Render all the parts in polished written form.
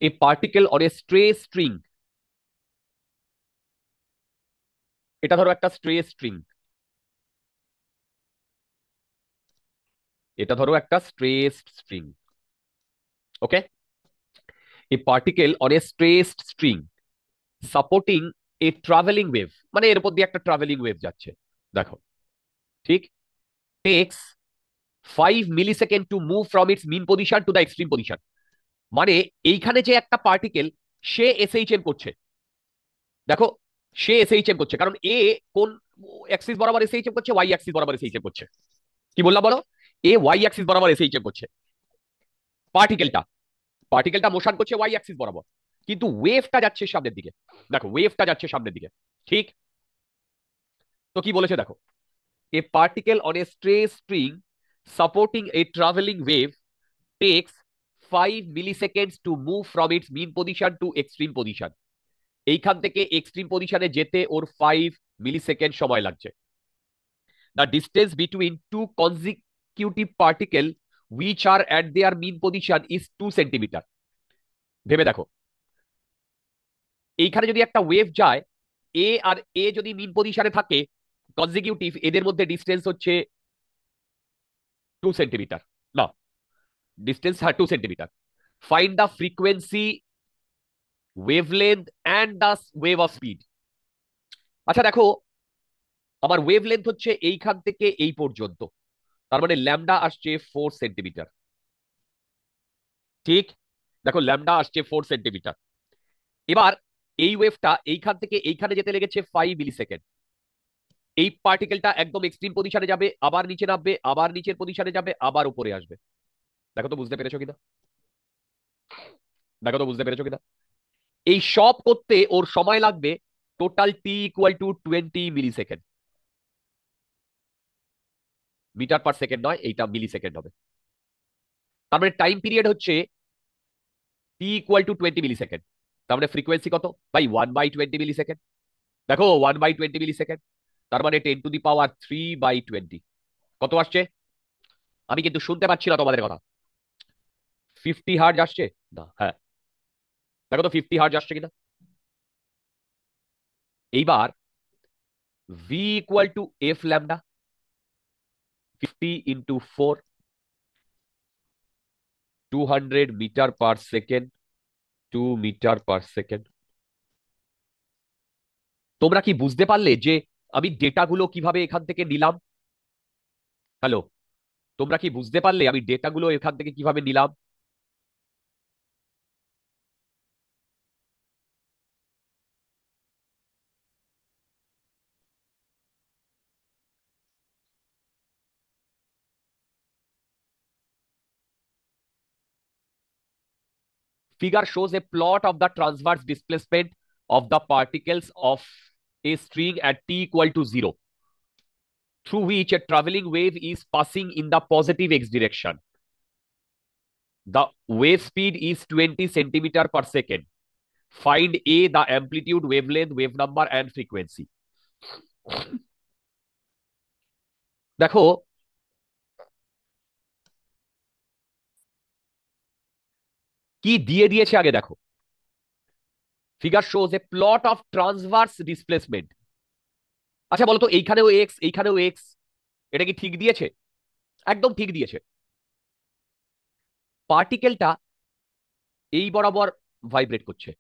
A particle on a স্ট্রে string, এটা ধরো একটা স্ট্রে স্ট্রিং, এটা ধরো একটা stressed string. Okay, a particle on a stressed string supporting a travelling wave, মানে এর উপর দিয়ে একটা ট্রাভেলিং ওয়েভ যাচ্ছে, দেখো, ঠিক, takes 5 millisecond to move from its mean position to the extreme position. মানে এইখানে যে একটা পার্টিকেল, সে এসএইচএম করছে, দেখো, সে এসএইচএম করছে, কারণ এ কোন অ্যাক্সিস বরাবর এসএইচএম করছে, ওয়াই অ্যাক্সিস বরাবর এসএইচএম করছে। কি বললাম বলো? এ ওয়াই অ্যাক্সিস বরাবর এসএইচএম করছে, পার্টিকেলটা, পার্টিকেলটা মোশন করছে ওয়াই অ্যাক্সিস বরাবর, কিন্তু ওয়েভটা যাচ্ছে সামনের দিকে, দেখো ওয়েভটা যাচ্ছে সামনের দিকে, ঠিক। তো কি বলেছে দেখো, a particle on a স্ট্রে string supporting a travelling wave takes 5 milliseconds to move from its mean position to extreme position. এইখান থেকে এক্সট্রিম পজিশনে যেতে ওর 5 মিলিসেকেন্ড সময় লাগছে। The distance between two consecutive particle which are at their mean position is 2 centimetre. ভেবে দেখো, এইখানে যদি একটা ওয়েভ যায়, এ আর এ যদি মিন পজিশনে থাকে কনজিকিউটিভ, এদের মধ্যে ডিস্টেন্স হচ্ছে 2 সেন্টিমিটার, না, ডিস্টেন্স, হ্যাঁ, 2 centimetre. Find the frequency, wavelength and the wave of speed. আচ্ছা দেখো, আমার ওয়েভলেন্থ হচ্ছে এইখান থেকে এই পর্যন্ত, তার মানে ল্যামডা আসছে 4 সেন্টিমিটার, ঠিক। দেখো ল্যামডা আসছে 4 সেন্টিমিটার। এবার এই ওয়েভটা এইখান থেকে এইখানে যেতে লেগেছে 5 মিলিসেকেন্ড। এই পার্টিকেলটা একদম এক্সট্রিম পজিশনে যাবে, আবার নিচে নামবে, আবার নিচের পজিশনে যাবে, আবার উপরে আসবে। দেখো তো বুঝতে পেরেছো কিনা, দেখো তো বুঝতে পেরেছো কিনা? এই সব করতে ওর সময় লাগবে total t = 20 millisecond. Metre per second নয়, এইটা মিলিসেকেন্ড হবে। তার মানে টাইম পিরিয়ড হচ্ছে t = 20 মিলিসেকেন্ড। তার মানে ফ্রিকোয়েন্সি কত ভাই? 1/20 মিলিসেকেন্ড। দেখো 1/20 মিলিসেকেন্ড, তার মানে 10⁻³ কত আসছে? আমি কিন্তু শুনতে পাচ্ছি না তোমাদের কথা। 50 হার্জ আসছে? না, হ্যাঁ, দেখো তো 50 হার্জ আসছে কিনা। এইবার v = f lambda, 50 × 4, 200 metre per second, 2 metre per second. তোমরা কি বুঝতে পারলে যে আমি ডেটাগুলো কিভাবে এখান থেকে নিলাম? হ্যালো, তোমরা কি বুঝতে পারলে আমি ডেটাগুলো এখান থেকে কিভাবে নিলাম? Figure shows a plot of the transverse displacement of the particles of a string at t = 0, through which a traveling wave is passing in the positive x direction. The wave speed is 20 centimeter per second. Find A, the amplitude, wavelength, wave number, and frequency. দেখো, কি দিয়ে দিয়েছে আগে দেখো। Figure shows A plot of transverse displacement. আচ্ছা বলো তো, এইখানেও এক্স, এইখানেও এক্স, এটা কি ঠিক দিয়েছে? একদম ঠিক দিয়েছে। পার্টিকেলটা এই বরাবর ভাইব্রেট করছে,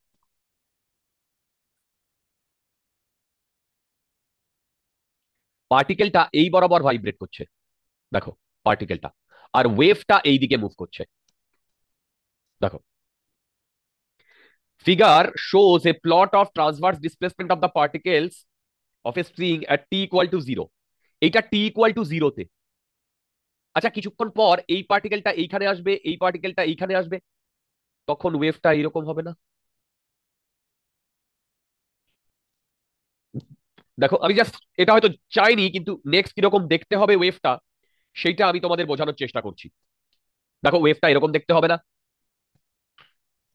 পার্টিকেলটা এই বরাবর ভাইব্রেট করছে, দেখো পার্টিকেলটা, আর ওয়েভটা এই দিকে মুভ করছে, দেখো। Figure shows A plot of transverse displacement of the particles of a string at t = 0। এইটা t = 0-তে। আচ্ছা কিছুক্ষণ পর এই পার্টিকেলটা এইখানে আসবে, এই পার্টিকেলটা এইখানে আসবে, তখন ওয়েভটা এরকম হবে না? দেখো আমি জাস্ট এটা হয়তো চাইনি, কিন্তু নেক্সট কিরকম দেখতে হবে ওয়েভটা, সেইটা আমি তোমাদের বোঝানোর চেষ্টা করছি। দেখো ওয়েভটা এরকম দেখতে হবে না?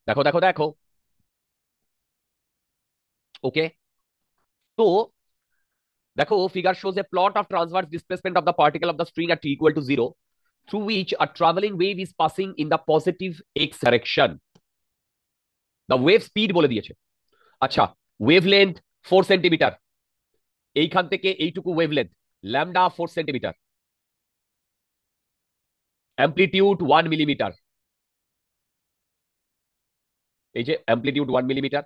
দেখো দেখো দেখো। ওকে, তো দেখো, figure shows a plot of transverse displacement of the particle of the string at t = 0, through which a traveling wave is passing in the positive x direction. The wave speed বলে দিয়েছে। আচ্ছা, ওয়েভ লেন্থ 4 সেন্টিমিটার, এইখান থেকে এইটুকু wavelength, lambda 4 centimetre, amplitude 1 millimetre, এই যে amplitude 1 millimetre,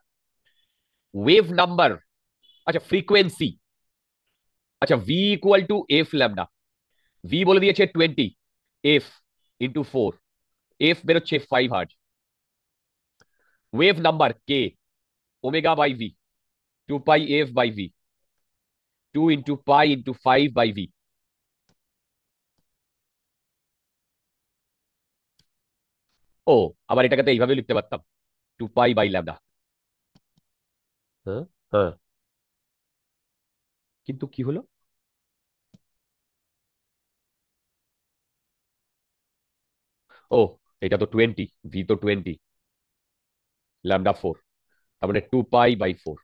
wave number, আচ্ছা frequency, আচ্ছা V equal to F lambda, V বলে দিয়েছে 20, এফ ইন্টু 4, এফ বেরোচ্ছে 5 hertz, wave number K, omega by V, 2 pi F by V, 2 into pi into 5 by V. ও, আবার এটাকে তো এইভাবে লিখতে পারতাম, 2 পাই বাই ল্যামডা। হ্যাঁ, হ্যাঁ, কিন্তু কি হলো? ও, এটা তো 20, ভি তো 20, ল্যামডা 4, তার মানে 2 পাই বাই 4।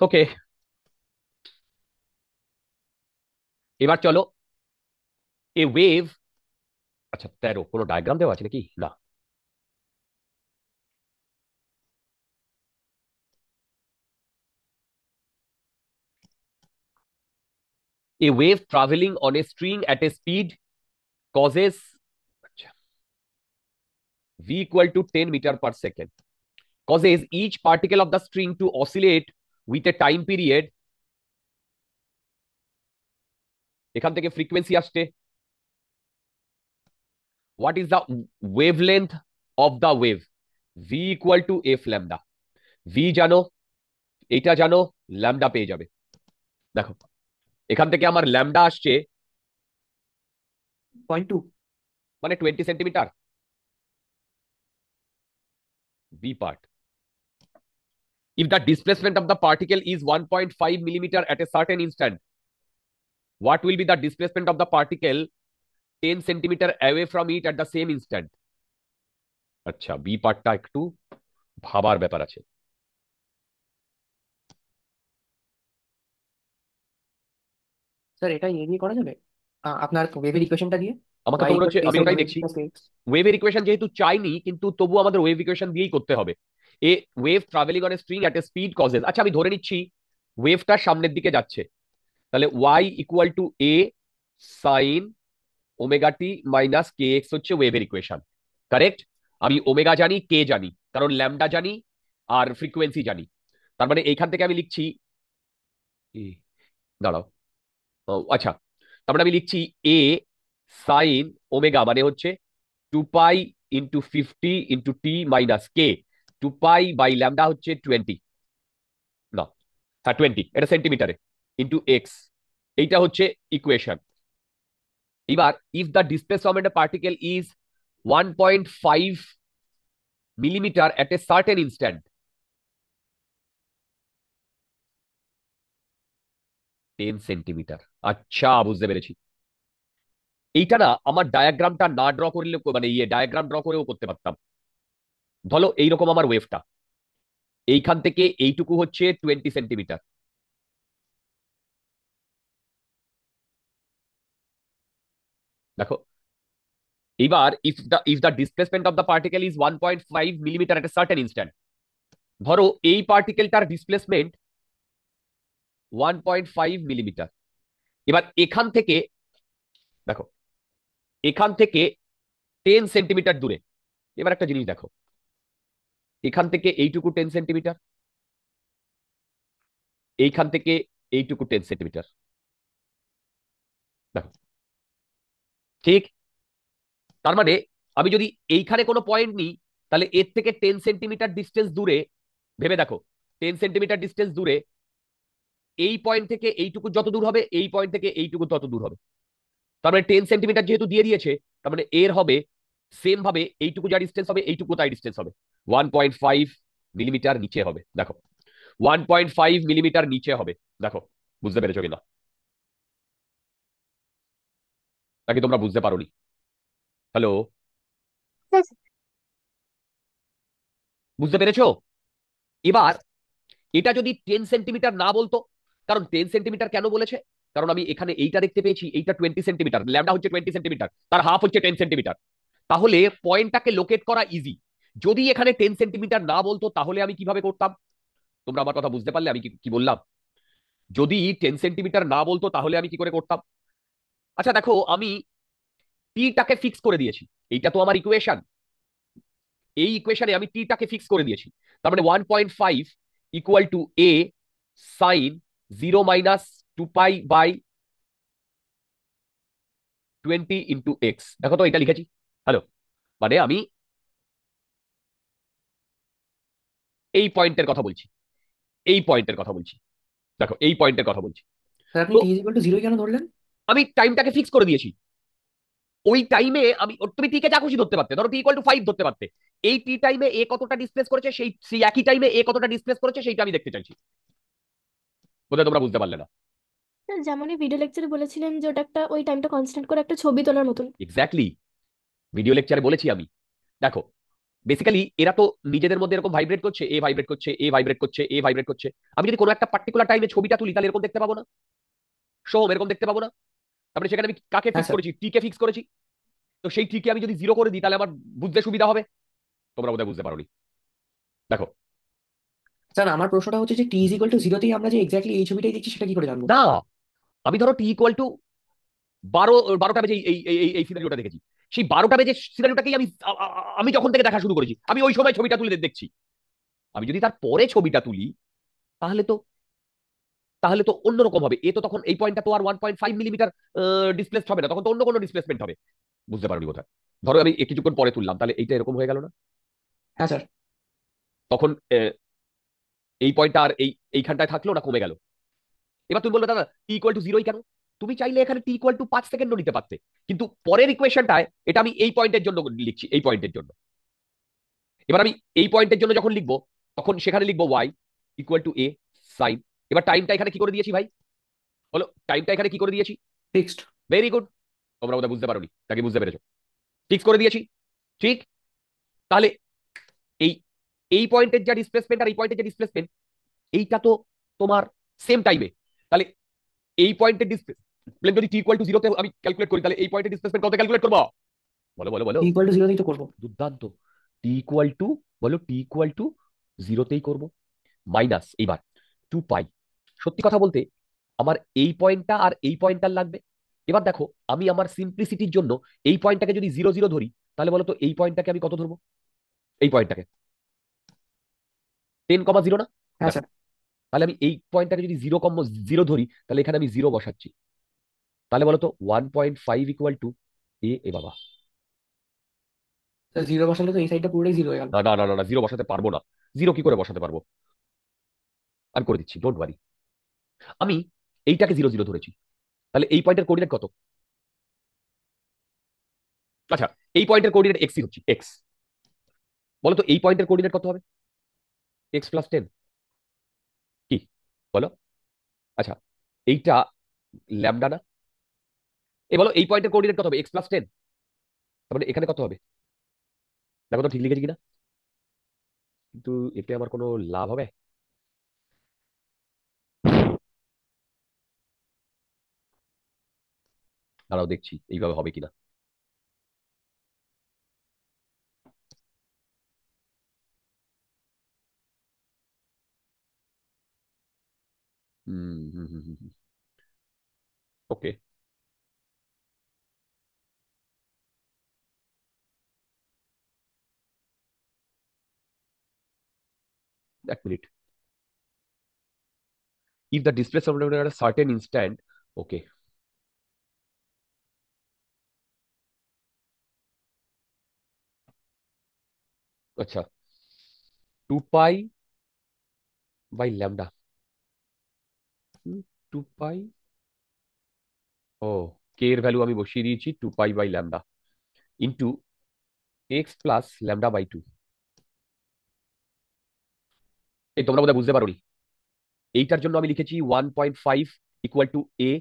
ওকে, এবার চলো, এ ওয়েভ, আচ্ছা 13, কোনো ডায়াগ্রাম দেওয়া আছে নাকি? না। A wave traveling on a string at a speed causes, আচ্ছা, v equal to 10 meter per second, causes each particle of the string to oscillate with a time period, এখান থেকে ফ্রিকোয়েন্সি আসছে, what is the wavelength of the wave, v equal to f lambda, v জানো, এটা জানো, lambda পেয়ে যাবে। দেখো, এখান থেকে আমার ল্যামডা আসছে 0.2। মানে 20 centimetre, B part, if the displacement of the particle is 1.5 millimeter at a certain instant, what will be the displacement of the particle 10 centimeter away from it at the same instant? আচ্ছা, B পার্টটা একটু ভাবার ব্যাপার আছে। Sir এটা ইয়ে দিয়ে করা যাবে, আপনার ওয়েভের ইকুয়েশনটা দিয়ে, আমাকে তো ওয়াই মনে ইকুয়াল হচ্ছে, টু আমি এস ওটাই ইন্টু দেখছি, প্লাস এক্স। ওয়েভের ইকুয়েশন যেহেতু চাইনি, কিন্তু তবু আমাদের ওয়েভ ইকুয়েশন দিয়েই করতে হবে। A wave travelling on a string at a speed causes, আচ্ছা আমি ধরে নিচ্ছি ওয়েভটা সামনের দিকে যাচ্ছে, তাহলে Y equal to A sine omega T minus K X হচ্ছে ওয়েভের ইকুয়েশন। কারেক্ট? আমি ওমেগা জানি, কে জানি, কারণ ল্যামডা জানি, আর ফ্রিকোয়েন্সি জানি। তার মানে এইখান থেকে আমি লিখছি, দাঁড়াও, ও আচ্ছা, তার মানে আমি লিখছি এ সাইন ওমেগা মানে হচ্ছে 2 pi into 50 into T minus K, 2 pi by lambda হচ্ছে 20, না, হ্যাঁ 20, এটা সেন্টিমিটারে, ইন্টু এক্স, এইটা হচ্ছে ইকুয়েশন। এবার if the displacement of particle is 1.5 millimetre at a certain instant, 10 centimetre, আচ্ছা বুঝতে পেরেছি। এইটা না আমার ডায়াগ্রামটা না ড্র করলে, মানে ডায়াগ্রাম ড্র করেও করতে পারতাম। ধরো এইরকম আমার ওয়েভটা, এইখান থেকে এইটুকু হচ্ছে 20 সেন্টিমিটার, দেখো। এবার if the displacement of the particle is 1.5 millimetre at a certain instant, ধরো এই পার্টিকেলটার ডিসপ্লেসমেন্ট 1.5 মিলিমিটার। এবার এখান থেকে, দেখো, এখান থেকে 10 সেন্টিমিটার দূরে, এবার একটা জিনিস দেখো, এখান থেকে এইটুকু 10 সেন্টিমিটার, এইখান থেকে এইটুকু 10 সেন্টিমিটার, দেখো, ঠিক? তার মানে আমি যদি এইখানে কোনো পয়েন্ট নিই, তাহলে এর থেকে 10 সেন্টিমিটার ডিস্টেন্স দূরে, ভেবে দেখো, 10 সেন্টিমিটার ডিস্টেন্স দূরে এই পয়েন্ট থেকে এইটুকু যত দূর হবে, এই পয়েন্ট থেকে এইটুকু তত দূর হবে। তার মানে 10 সেন্টিমিটার যেহেতু দিয়ে দিয়েছে, তার মানে এর হবে সেম ভাবে এইটুকু যা ডিস্টেন্স হবে, এইটুকু তাই ডিস্টেন্স হবে, 1.5 মিলিমিটার নিচে হবে, দেখো, 1.5 মিলিমিটার নিচে হবে, দেখো, বুঝতে পেরেছো কিনা? নাকি তোমরা বুঝতে পারোনি? হ্যালো, হ্যাঁ স্যার। বুঝতে পেরেছো? এবার এটা যদি 10 সেন্টিমিটার না বলতো, কারণ 10 সেন্টিমিটার কেন বলেছে, কারণ আমি এখানে এইটা দেখতে পেয়েছি, এইটা 20 সেন্টিমিটার, ল্যামডা হচ্ছে 20 সেন্টিমিটার, তার হাফ হচ্ছে 10 সেন্টিমিটার। তাহলে পয়েন্টটাকে লোকেট করা ইজি। যদি এখানে 10 সেন্টিমিটার না বলতো তাহলে আমি কিভাবে করতাম? তোমরা আমার কথা বুঝতে পারলে আমি কি কি বললাম? যদি 10 সেন্টিমিটার না বলতো তাহলে আমি কি করে করতাম? আচ্ছা দেখো, আমি টিটাকে ফিক্স করে দিয়েছি। এইটা তো আমার ইকুয়েশন। এই ইকুয়েশনে আমি টিটাকে ফিক্স করে দিয়েছি। তার মানে 1.5 ইকুয়াল টু এ সাইন 0 - 2 পাই/20 ইন্টু এক্স। দেখো তো এটা লিখেছি। হ্যালো, মানে আমি এই পয়েন্টের কথা বলছি, এই পয়েন্টের কথা বলছি। দেখো এই পয়েন্টের কথা বলছি। স্যার আপনি তো টি ইজ ইকুয়াল টু জিরো কেন ধরলেন? আমি টাইমটাকে ফিক্স করে দিয়েছি। ওই টাইমে আমি তুমি টি কে যা খুশি ধরতে পারতে, ধরো টি = 5 ধরতে পারতে। এই টি টাইমে এ কতটা ডিসপ্লেস করেছে, সেই সেই একই টাইমে এ কতটা ডিসপ্লেস করেছে সেইটা আমি দেখতে চাইছি। বোধহয় তোমরা বুঝতে পারলে না। স্যার যেমনই ভিডিও লেকচারে বলেছিলেন যে ওটা একটা ওই টাইমটা কনস্ট্যান্ট করে একটা ছবি তোলার মতন। এক্স্যাক্টলি, ভিডিও লেকচারে বলেছি আমি। দেখো, বেসিক্যালি এরা তো নিজেদের মধ্যে এরকম ভাইব্রেট করছে, এ ভাইব্রেট করছে, এ ভাইব্রেট করছে, এ ভাইব্রেট করছে। আমি যদি কোনো একটা পার্টিকুলার টাইমে ছবিটা তুলি তাহলে এরকম দেখতে পাবো না? সোম এরকম দেখতে পাবো না? তারপরে সেখানে আমি কাকে হ্যাঁ ফিক্স স্যার। করেছি? টি কে ফিক্স করেছি। তো সেই টি কে আমি যদি 0 করে দিই তাহলে আমার বুঝতে সুবিধা হবে। তোমরা বোধহয় বুঝতে পারোনি। দেখো, স্যার আমার প্রশ্নটা হচ্ছে যে টি ইজ ইকুয়াল টু জিরোতেই আমরা যে এক্স্যাক্টলি এই ছবিটাই দেখছি সেটা কি করে জানবো? না, আমি ধরো টি = 12, 12টা বেজে এই এই এই এই সিনারিওটা দেখেছি। সেই 12টা বেজে সিনারিওটাকেই আমি যখন থেকে দেখা শুরু করেছি আমি ওই সময় ছবিটা তুলে দেখছি। আমি যদি তার পরে ছবিটা তুলি তাহলে তো তাহলে তো অন্যরকম হবে। এ তো তখন এই পয়েন্টটা তো আর 1.5 মিলিমিটার ডিসপ্লেস হবে না, তখন তো অন্য কোনো ডিসপ্লেসমেন্ট হবে। বুঝতে পারোনি বোধহয়। ধরো আমি কিছুক্ষণ পরে তুললাম, তাহলে এইটা এরকম হয়ে গেল না? হ্যাঁ স্যার। তখন এই পয়েন্টটা আর এইখানটায় থাকলো না, কমে গেল। এবার তুমি বলবে দাদা টি = 0 কেন? তুমি চাইলে এখানে টি = 5 সেকেন্ডও নিতে পারতে। কিন্তু পরের ইকুয়েশনটায় এটা আমি এই পয়েন্টের জন্য লিখছি, এই পয়েন্টের জন্য। এবার আমি এই পয়েন্টের জন্য যখন লিখবো তখন সেখানে লিখবো y = a সাইন। এবার টাইমটা এখানে কি করে দিয়েছি ভাই? বলো, টাইমটা এখানে কি করে দিয়েছি? ফিক্সড। Very good. তোমরা বোধহয় বুঝতে পারোনি, তাকে বুঝতে পেরেছো। ফিক্স করে দিয়েছি, ঠিক। তাহলে এই এই পয়েন্টের যা ডিসপ্লেসমেন্ট আর এই পয়েন্টের যা ডিসপ্লেসমেন্ট, এইটা তো তোমার সেম টাইমে। তাহলে এই পয়েন্টের ডিসপ্লেসমেন্ট যদি টি = 0 তে আমি ক্যালকুলেট করি তাহলে এই পয়েন্টের ডিসপ্লেসমেন্ট কত ক্যালকুলেট করবো? বলো বলো বলো। টি ইকুয়াল টু জিরোতেই তো করবো। দুর্দান্ত। টি বলো টি = 0তেই করবো। মাইনাস এইবার 2 পাই। সত্যি কথা বলতে আমার এই পয়েন্টটা আর এই পয়েন্টটার লাগবে। এবার দেখো, আমি আমার সিম্পলিসিটির জন্য এই পয়েন্টটাকে যদি 0 0 ধরি তাহলে বলো তো এই পয়েন্টটাকে আমি কত ধরবো? এই পয়েন্টটাকে 10, 0 না? হ্যাঁ দেখো, স্যার। তাহলে আমি এই পয়েন্টটাকে যদি 0, 0 ধরি তাহলে এখানে আমি 0 বসাচ্ছি। তাহলে বলো তো 1.5 ইকুয়াল টু এ বাবা। স্যার জিরো বসালে তো এই সাইডটা পুরোটাই জিরো হয়ে গেল। না না না না না, 0 বসাতে পারবো না। 0 কি করে বসাতে পারবো? আমি করে দিচ্ছি, ডোন্ট ওয়ারি। আমি এইটাকে 0 0 ধরেছি। তাহলে এই পয়েন্টের কোঅর্ডিনেট কত? আচ্ছা, এই পয়েন্টের কোঅর্ডিনেট এক্সই হচ্ছে এক্স। বলো তো এই পয়েন্টের কোঅর্ডিনেট কত হবে? x + 10। কি বলো? আচ্ছা, এইটা ল্যামডা না? এই বলো এই পয়েন্টের কোঅর্ডিনেট কত হবে? x + 10। তার মানে এখানে কত হবে? দেখো তো ঠিক লিখেছি কিনা। কিন্তু এতে আমার কোনো লাভ হবে? দাঁড়াও দেখছি এইভাবে হবে কিনা। হুম হুম হুম হুম। ওকে, 1 minute. If the display at a certain instant, ওকে, আচ্ছা, 2 পাই/ল্যামডা। 2 পাই, ও, কে এর ভ্যালু আমি বসিয়ে দিয়েছি 2 পাই/ল্যামডা ইন্টু x + λ/2। এই তোমরা বোধহয় বুঝতে পারোনি। এইটার জন্য আমি লিখেছি 1.5 equal to A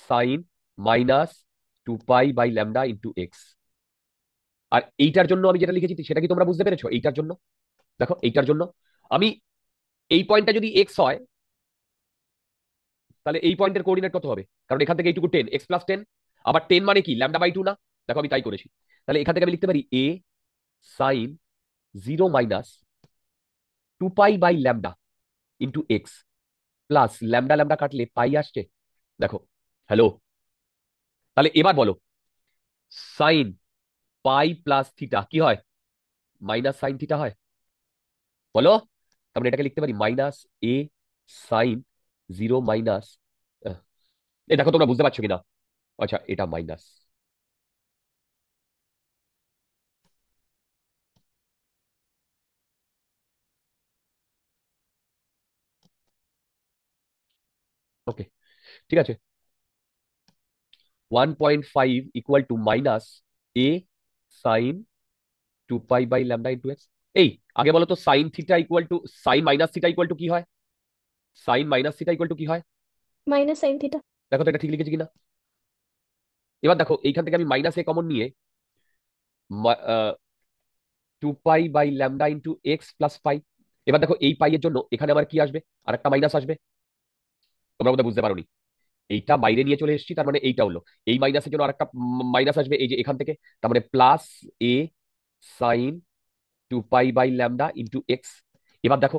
sine 2π/λ × x। আর এইটার জন্য আমি যেটা লিখেছি সেটা কি তোমরা বুঝতে পেরেছো? এইটার জন্য দেখো, এইটার জন্য আমি এই পয়েন্টটা যদি এক্স হয়, তাহলে এই পয়েন্টের কোঅর্ডিনেট কত হবে? কারণ এখান থেকে এইটুকু 10, x+10, আবার 10 মানে কি λ/2 না? দেখো আমি তাই করেছি। তাহলে এখান থেকে আমি লিখতে পারি a sin 0 - 2π/λ × x plus lambda lambda কাটলে পাই আসছে। দেখো, হ্যালো, তাহলে এবার বলো, সাইন পাই প্লাস থিটা কি হয়? মাইনাস সাইন থিটা হয়। বলো, তার মানে এটাকে লিখতে পারি মাইনাস এ সাইন 0 মাইনাস, এই দেখো তোমরা বুঝতে পারছো কিনা? আচ্ছা, এটা মাইনাস। ওকে, ঠিক আছে। 1.5 equal to minus A sine 2π/λ × x। এই আগে বলো তো, sine theta equal to sine minus theta equal to কি হয়? Sine minus theta equal to কি হয়? -sin θ। দেখো তো এটা ঠিক লিখেছি কিনা। এবার দেখো, এইখান থেকে আমি মাইনাস এ কমন নিয়ে 2π/λ × x প্লাস পাই। এবার দেখো, এই পাই এর জন্য এখানে আবার কি আসবে? আর একটা মাইনাস আসবে। তোমরা বোধহয় বুঝতে পারোনি। এইটা বাইরে নিয়ে চলে এসেছি, তার মানে এইটা হলো, এই মাইনাসের জন্য আরেকটা মাইনাস আসবে এই যে এখান থেকে। তার মানে প্লাস এ সাইন 2π/λ × x। এবার দেখো,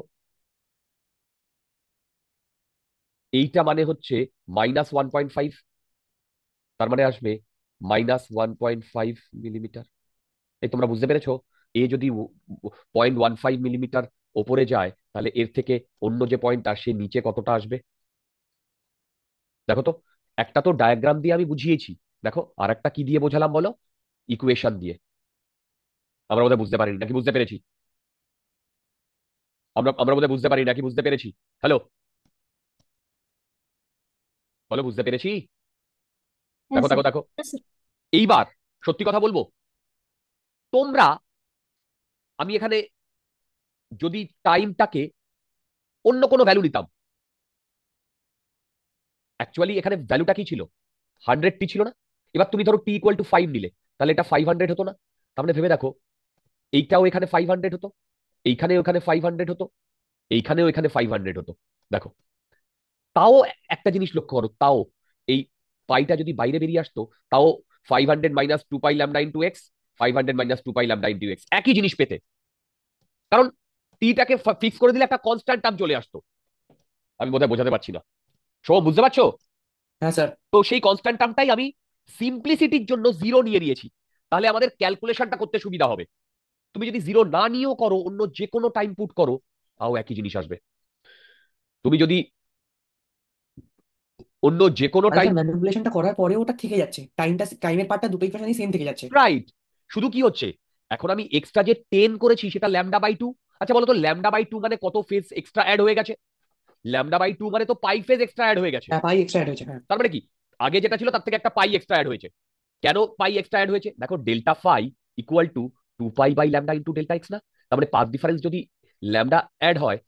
এইটা মানে হচ্ছে -1.5, তার মানে আসবে -1.5 মিলিমিটার। এই তোমরা বুঝতে পেরেছো? এ যদি 0.15 মিলিমিটার ওপরে যায়, তাহলে এর থেকে অন্য যে পয়েন্টটা সে নিচে কতটা আসবে। দেখো তো, একটা তো ডায়াগ্রাম দিয়ে আমি বুঝিয়েছি, দেখো আর একটা কি দিয়ে বোঝালাম বলো? ইকুয়েশন দিয়ে। আমরা বোধহয় বুঝতে পারিনি নাকি বুঝতে পেরেছি? আমরা আমরা বোধহয় বুঝতে পারি নাকি বুঝতে পেরেছি? হ্যালো, বলো বুঝতে পেরেছি? হ্যাঁ দেখো স্যার। দেখো দেখো, এইবার সত্যি কথা বলবো, তোমরা, আমি এখানে যদি টাইমটাকে অন্য কোনো ভ্যালু নিতাম, অ্যাকচুয়ালি এখানে ভ্যালুটা কি ছিল? 100 টি ছিল না? এবার তুমি ধরো t = 5 নিলে, তাহলে এটা 500 হতো না? তার মানে ভেবে দেখো, এইটাও এখানে 500 হতো, এইখানেও এখানে 500 হতো, এইখানেও এখানে 500 হতো। দেখো, তাও একটা জিনিস লক্ষ্য করো, তাও এই পাইটা যদি বাইরে বেরিয়ে আসতো, তাও 500 - 2π/λ × x, 500 - 2π/λ × x একই জিনিস পেতে। কারণ টিটাকে ফিক্স করে দিলে একটা কনস্ট্যান্ট টার্ম চলে আসতো। আমি বোধহয় বোঝাতে পারছি না, সব বুঝতে পারছো? হ্যাঁ স্যার। তো সেই কনস্ট্যান্ট টার্মটাই আমি সিম্পলিসিটির জন্য জিরো নিয়ে নিয়েছি, তাহলে আমাদের ক্যালকুলেশনটা করতে সুবিধা হবে। তুমি যদি জিরো না নিয়েও করো, অন্য যে কোনো টাইম পুট করো, তাও একই জিনিস আসবে। তুমি যদি অন্য যে কোনো মানে টাইম, স্যার ম্যানিপুলেশনটা করার পরেও ওটা থেকে যাচ্ছে, টাইমের পার্টটা দুটো ইকুয়েশনই সেম থেকে যাচ্ছে। রাইট, শুধু কি হচ্ছে, এখন আমি এক্সট্রা যে 10 করেছি সেটা λ/2। আচ্ছা বলো তো, λ/2 মানে কত ফেজ এক্সট্রা অ্যাড হয়ে গেছে? λ/2 মানে তো পাই ফেজ এক্সট্রা অ্যাড হয়ে গেছে। হ্যাঁ, পাই এক্সট্রা অ্যাড হয়েছে, হ্যাঁ। তার মানে কি, আগে যেটা ছিল তার থেকে একটা পাই এক্সট্রা অ্যাড হয়েছে। কেন পাই এক্সট্রা অ্যাড হয়েছে? দেখো, delta phi equal to 2π/λ × delta X না? তার মানে পাথ ডিফারেন্স যদি ল্যামডা অ্যাড হয়,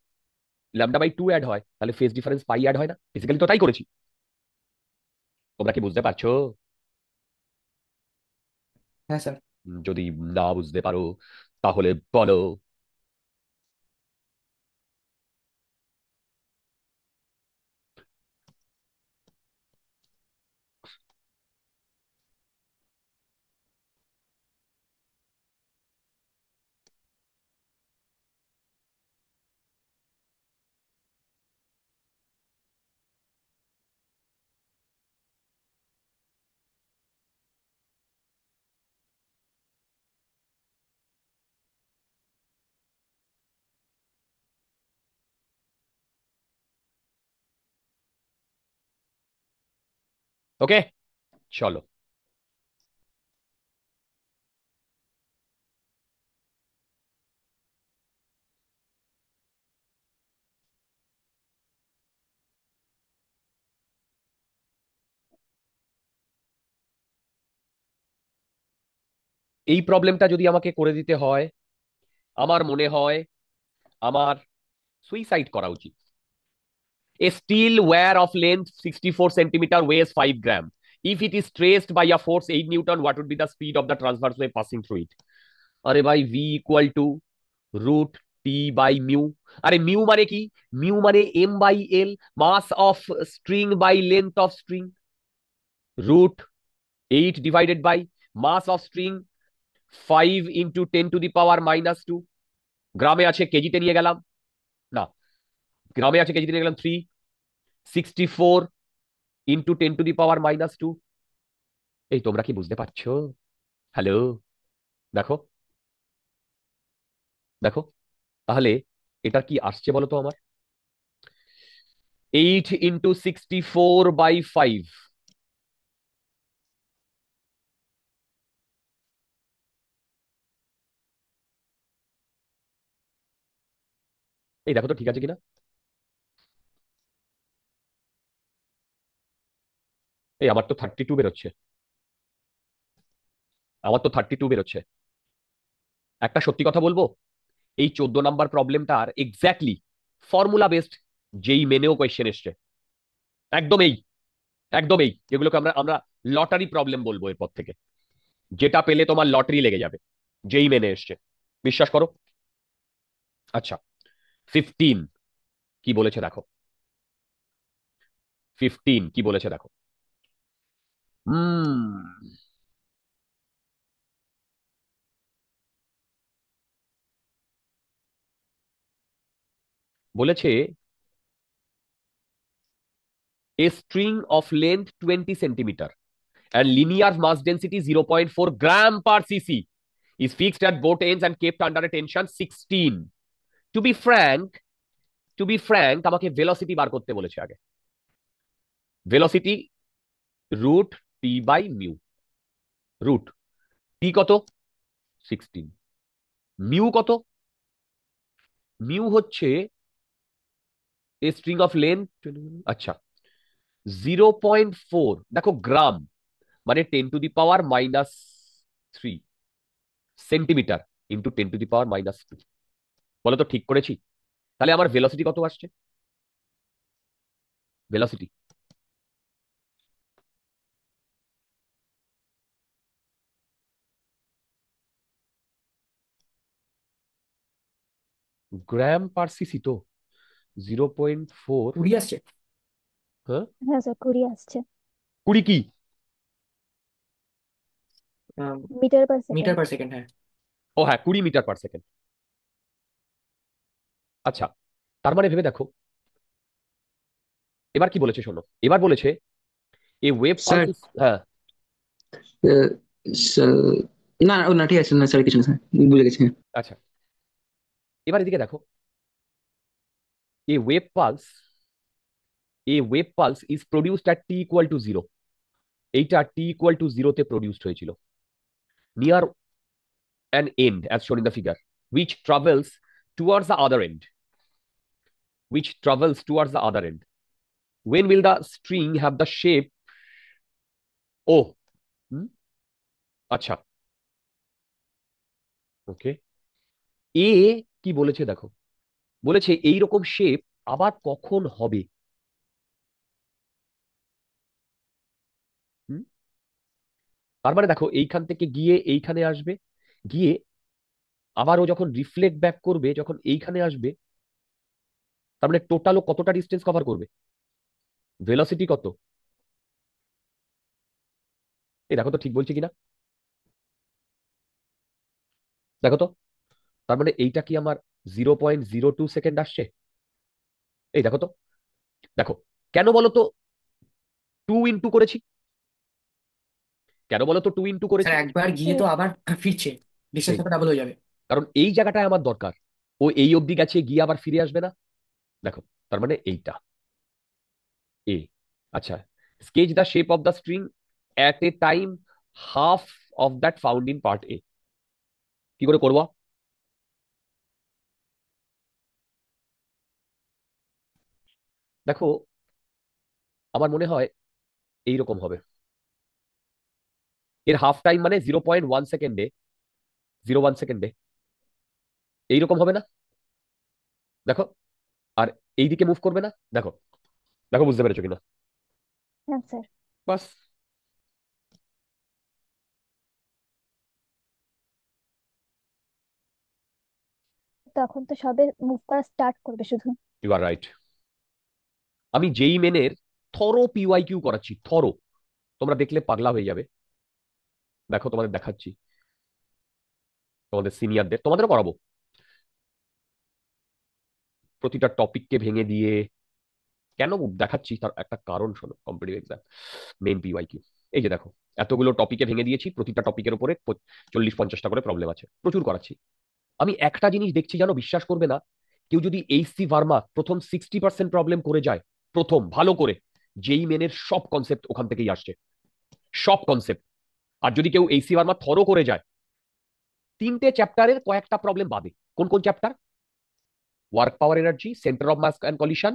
λ/2 অ্যাড হয়, তাহলে ফেজ ডিফারেন্স পাই অ্যাড হয় না? বেসিক্যালি তো তাই করেছি। তোমরা কি বুঝতে পারছো? হ্যাঁ স্যার। যদি না বুঝতে পারো, তাহলে বলো। ওকে, চলো। এই প্রবলেমটা যদি আমাকে করে দিতে হয়, আমার মনে হয় আমার সুইসাইড করা উচিত। A steel wire of length 64 centimeter weighs 5 gram. If it is traced by a force 8 Newton, what would be the speed of the transverse wave passing through it? अरे भाई v equal to root T by mu. अरे mu माने की, mu माने M by L, mass of string by length of string, root 8 divided by mass of string 5 into 10⁻⁻²। গ্রামে আছে কেজিতে নিয়ে গেলাম, না, গ্রামে আছে কেজিতে নিয়ে গেলাম 364 ইন্টু 10⁻⁻²। এই তোমরা কি বুঝতে পারছো? হ্যালো, দেখো দেখো, তাহলে এটা কি আসছে বলো তো আমার? 8 ইন্টু 64/5। এই দেখো তো ঠিক আছে কিনা। এই আমার তো 32 বেরোচ্ছে, আমার তো 32 বেরোচ্ছে। একটা সত্যি কথা বলবো, এই 14 নাম্বার প্রবলেমটার এক্স্যাক্টলি ফর্মুলা বেসড যেই মেনেও কোয়েশ্চেন এসছে, একদম এই, একদম এই, যেগুলোকে আমরা আমরা লটারি প্রবলেম বলবো এরপর থেকে, যেটা পেলে তোমার লটারি লেগে যাবে, যেই মেনে এসছে, বিশ্বাস করো। আচ্ছা, 15 কি বলেছে দেখো, 15 কি বলেছে দেখো। হুম, বলেছে a string of length 20 centimeter and linear mass density 0.4 gram per cc is fixed at both ends and kept under a tension 16. To be frank, আমাকে ভেলোসিটি বার করতে বলেছে আগে। Velocity root T by mu. Root T কত? 16। Mu কত? Mu হচ্ছে a string of length, আচ্ছা 0.4, দেখো গ্রাম মানে 10⁻³ সেন্টিমিটার ইন্টু 10⁻²। বলো তো ঠিক করেছি? তাহলে আমার ভেলোসিটি কত আসছে? ভেলোসিটি গ্রাম পার সিসি তো 0.4। 20 আসছে। হ্যাঁ, হ্যাঁ স্যার, 20 আসছে। 20 কি? Metre per metre second. Per second, হ্যাঁ। ও হ্যাঁ, 20 মিটার পার সেকেন্ড। আচ্ছা, তার মানে ভেবে দেখো এবার কি বলেছে শোনো। এবার বলেছে এ ওয়েভ স্যার পালস, হ্যাঁ আহ, না না, ও না ঠিক আছে, না স্যার কিছু না স্যার, বুঝে গেছি। আচ্ছা, এবার এদিকে দেখো, এ wave pulse, A wave pulse is produced at t = 0। এইটা t = 0-তে প্রডিউসড হয়েছিল নিয়ার অ্যান এন্ড অ্যাজ শোন in the figure, which travels towards the other end, which travels towards the other end. When will the string have the shape O? হুম, আচ্ছা, ওকে। এ কি বলেছে দেখো, বলেছে এইরকম shape আবার কখন হবে। হুম, তার মানে দেখো এইখান থেকে গিয়ে এইখানে আসবে, গিয়ে আবার ও যখন রিফ্লেক্ট ব্যাক করবে, যখন এইখানে আসবে, তার মানে টোটাল ও কতটা ডিস্টেন্স কভার করবে? ভেলোসিটি কত? এই দেখো তো ঠিক বলছি কিনা, দেখো তো। তার মানে এইটা কি আমার 0.02 সেকেন্ড আসছে? এই দেখো তো, দেখো, কেন বলো তো 2 ইন্টু করেছি? কেন বলো তো 2 ইন্টু করেছি? স্যার একবার গিয়ে তো আবার ফিরছে, ডিস্টেন্স এই ডাবল হয়ে যাবে। কারণ এই জায়গাটায় আমার দরকার, ও এই অবধি গেছে, গিয়ে আবার ফিরে আসবে না। দেখো, তার মানে এইটা এ। আচ্ছা, sketch the shape of the string at A time half of that found in part এ। কি করে করবো? দেখো, আমার মনে হয় এইরকম হবে। এর হাফ টাইম মানে 0.1 সেকেন্ডে, 0.1 সেকেন্ডে এইরকম হবে না? দেখো, আর এইদিকে মুভ করবে না। দেখো, দেখো বুঝতে পেরেছো কিনা? হ্যাঁ স্যার। বাস, তখন তো সবে মুভ করা স্টার্ট করবে শুধু। You are right. আমি যেই মেনের থরো পিওয়াই কিউ করাচ্ছি, থরো। তোমরা দেখলে পাগলা হয়ে যাবে। দেখো তোমাদের দেখাচ্ছি, তোমাদের সিনিয়রদের, তোমাদেরও করাবো। প্রতিটা টপিককে ভেঙে দিয়ে কেন দেখাচ্ছি তার একটা কারণ শোনো। Competitive exam main PYQ, এই যে দেখো, এতগুলো টপিকে ভেঙে দিয়েছি, প্রতিটা টপিকের উপরে 40-50টা করে প্রবলেম আছে, প্রচুর করাচ্ছি। আমি একটা জিনিস দেখছি, জানো, বিশ্বাস করবে না, কেউ যদি এইচসি ভার্মা প্রথম 60% প্রবলেম করে যায়, প্রথম ভালো করে, যেই মেনের সব কনসেপ্ট ওখান থেকেই আসছে, সব কনসেপ্ট। আর যদি কেউ এইচসি ভার্মা থরো করে যায়, 3টে চ্যাপ্টারের কয়েকটা প্রবলেম বাদে, কোন কোন chapter? Work power energy, centre of mass and collision,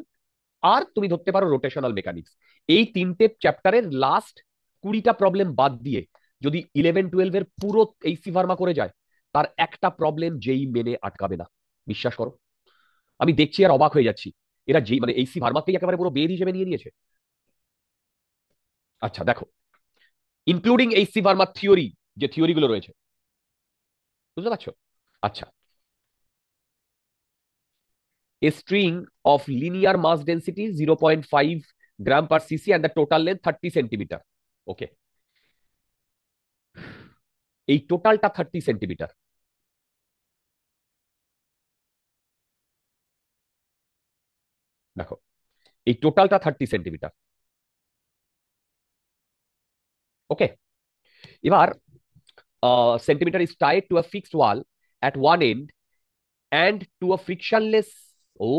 আর তুমি ধরতে পারো রোটেশনাল মেকানিক্স। এই 3টে চ্যাপ্টারের লাস্ট 20টা প্রবলেম বাদ দিয়ে যদি 11-12 এর পুরো এইচসি ভার্মা করে যায়, তার একটা প্রবলেম যেই মেনে আটকাবে না, বিশ্বাস করো। আমি দেখছি আর অবাক হয়ে যাচ্ছি, এরা যেই মানে এইচসি ভার্মাকেই একেবারে পুরো বেদ হিসেবে নিয়ে নিয়েছে। আচ্ছা দেখো, ইনক্লুডিং এইচসি ভার্মা থিওরি, যে থিওরি গুলো রয়েছে, বুঝতে পারছো? আচ্ছা, a string of linear mass density 0.5 gram per cc and the total length 30 centimetre. Okay, এই টোটালটা 30 সেন্টিমিটার। দেখো, এই টোটালটা 30 সেন্টিমিটার। ওকে, এবার centimetre is tied to a fixed wall at one end and to a frictionless. ও,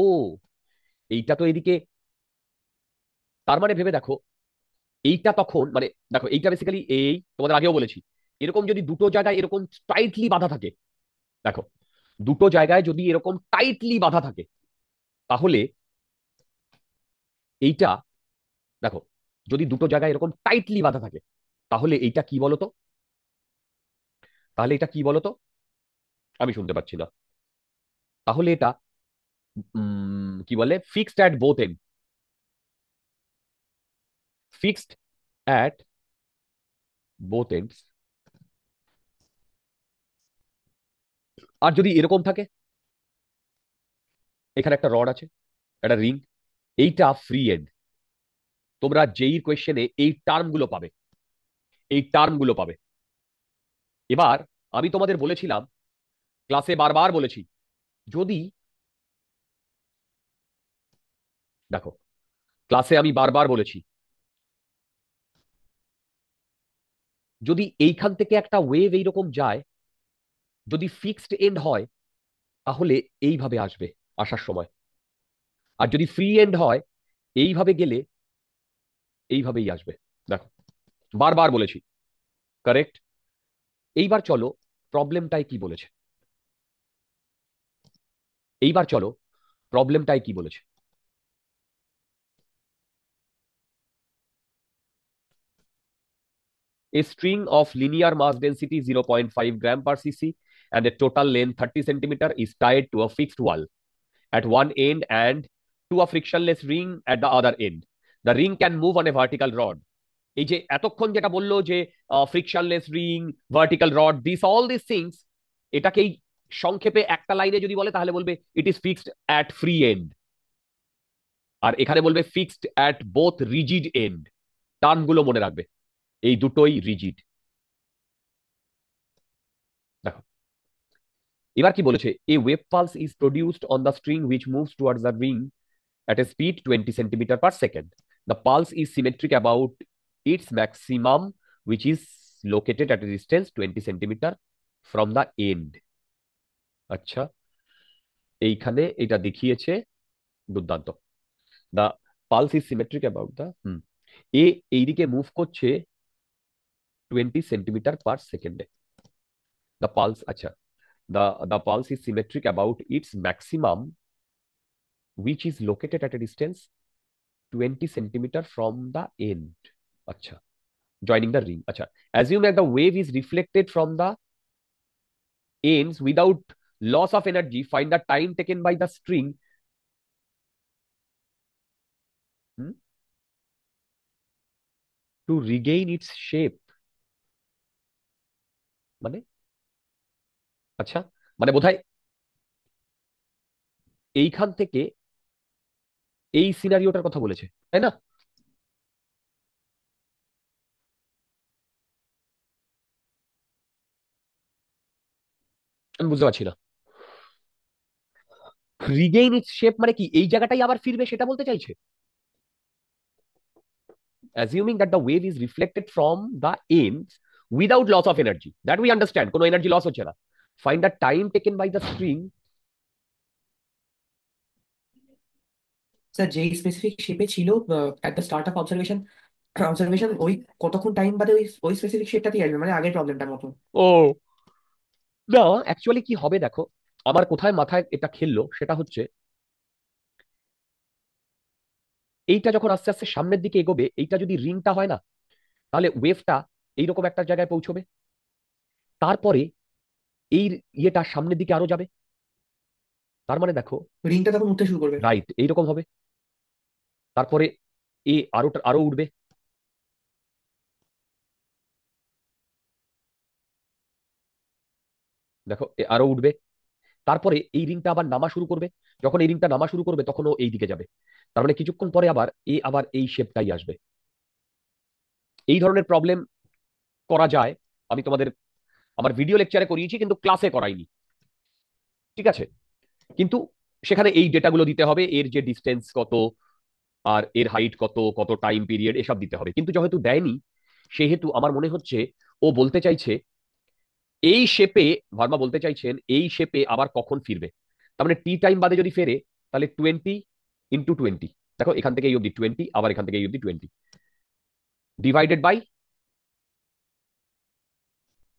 এইটা তো এদিকে, তার মানে ভেবে দেখো, এইটা তখন মানে দেখো, এইটা বেসিক্যালি এই তোমাদের আগেও বলেছি, এরকম যদি দুটো জায়গায় এরকম টাইটলি বাঁধা থাকে, দেখো, দুটো জায়গায় যদি এরকম টাইটলি বাঁধা থাকে, তাহলে এইটা, দেখো, যদি দুটো জায়গায় এরকম টাইটলি বাঁধা থাকে, তাহলে এইটা কি বলতো? তাহলে এটা কি বলতো? আমি শুনতে পাচ্ছি না। তাহলে এটা কি বলে, fixed at both end, fixed at both ends. আর যদি এরকম থাকে, এখানে একটা রড আছে, একটা রিং, এইটা ফ্রি এন্ড। তোমরা যেই কোয়েশ্চেনে এই টার্মগুলো পাবে, এই টার্মগুলো পাবে। এবার আমি তোমাদের বলেছিলাম, ক্লাসে বারবার বলেছি, যদি, দেখো, ক্লাসে আমি বারবার বলেছি, যদি এইখান থেকে একটা ওয়েভ এইরকম যায়, যদি ফিক্সড এন্ড হয়, তাহলে এইভাবে আসবে আসার সময়। আর যদি ফ্রি এন্ড হয়, এইভাবে গেলে এইভাবেই আসবে। দেখো, বারবার বলেছি, কারেক্ট। এইবার চলো, প্রবলেমটাই কি বলেছে। এইবার চলো, প্রবলেমটাই কি বলেছে। A string of linear mass density 0.5 gram per cc and a total length 30 centimeter is tied to a fixed wall at one end and to a frictionless ring at the other end. The ring can move on a vertical rod. এই যে এতক্ষণ যেটা বললো যে frictionless ring, vertical rod, this all this things, এটাকেই সংক্ষেপে একটা লাইনে যদি বলে, তাহলে বলবে it is fixed at free end. আর এখানে বলবে fixed at both rigid end. টার্মগুলো মনে রাখবে, এই দুটোই রিজিড। দেখো, এবার কি বলেছে, a wave pulse is produced on the string which moves towards the ring at a speed 20 centimeter per second. The pulse is symmetric about its maximum, which is located at a distance 20 centimeter from the end. আচ্ছা, এইখানে এটা দেখিয়েছে, দুর্দান্ত। The pulse is symmetric about the, এ এইদিকে move করছে 20 centimetre per সেকেন্ডে। The pulse, আচ্ছা, the pulse is symmetric about its maximum, which is located at a distance 20 centimeter from the end. আচ্ছা, joining the ring. Acha. Assume that the wave is reflected from the ends without loss of energy. Find the time taken by the string hmm, to regain its shape. মানে, আচ্ছা, মানে বোধহয় এইখান থেকে এই সিনারিওটার কথা বলেছে, তাই না? আমি বুঝতে পারছি না। রিগেইন ইটস শেপ মানে কি, এই জায়গাটাই আবার ফিরবে সেটা বলতে চাইছে? Assuming that the wave is reflected from the ends without loss of energy, that we understand, কোনো এনার্জি লস হচ্ছে না। Find the time taken by the string. Sir যেই স্পেসিফিক শেপে ছিল at the start of observation, observation ওই কতক্ষণ time বাদে ওই ওই স্পেসিফিক শেপটাতেই আসবে, মানে আগের প্রবলেমটার মতো। ও না, অ্যাকচুয়ালি কি হবে দেখো, আমার কোথায় মাথায় এটা খেললো সেটা হচ্ছে, এইটা যখন আস্তে আস্তে সামনের দিকে এগোবে, এইটা যদি রিংটা হয় না, তাহলে ওয়েভটা এইরকম একটা জায়গায় পৌঁছবে, তারপরে এই ইয়েটা সামনের দিকে আরো যাবে, তার মানে দেখো, রিংটা তখন উঠতে শুরু করবে। রাইট এইরকম হবে, তারপরে এ আরো আরো উঠবে, দেখো এ আরো উঠবে, তারপরে এই রিংটা আবার নামা শুরু করবে, যখন এই রিংটা নামা শুরু করবে তখন ও এই দিকে যাবে, তার মানে কিছুক্ষণ পরে আবার এই শেপটাই আসবে। এই ধরনের প্রবলেম করা যায়, আমি তোমাদের আমার ভিডিও লেকচারে করিয়েছি কিন্তু ক্লাসে করাইনি, ঠিক আছে? কিন্তু সেখানে এই ডেটাগুলো দিতে হবে, এর যে ডিস্টেন্স কত, আর এর হাইট কত, কত টাইম পিরিয়ড, এসব দিতে হবে। কিন্তু যেহেতু দেয়নি, সেহেতু আমার মনে হচ্ছে ও বলতে চাইছে এই শেপে, ভার্মা বলতে চাইছেন এই শেপে আবার কখন ফিরবে। তার মানে টি টাইম বাদে যদি ফেরে, তাহলে 20 × 20, দেখো এখান থেকে এই অব্দি 20, আবার এখান থেকে এই অব্দি 20, ডিভাইডেড বাই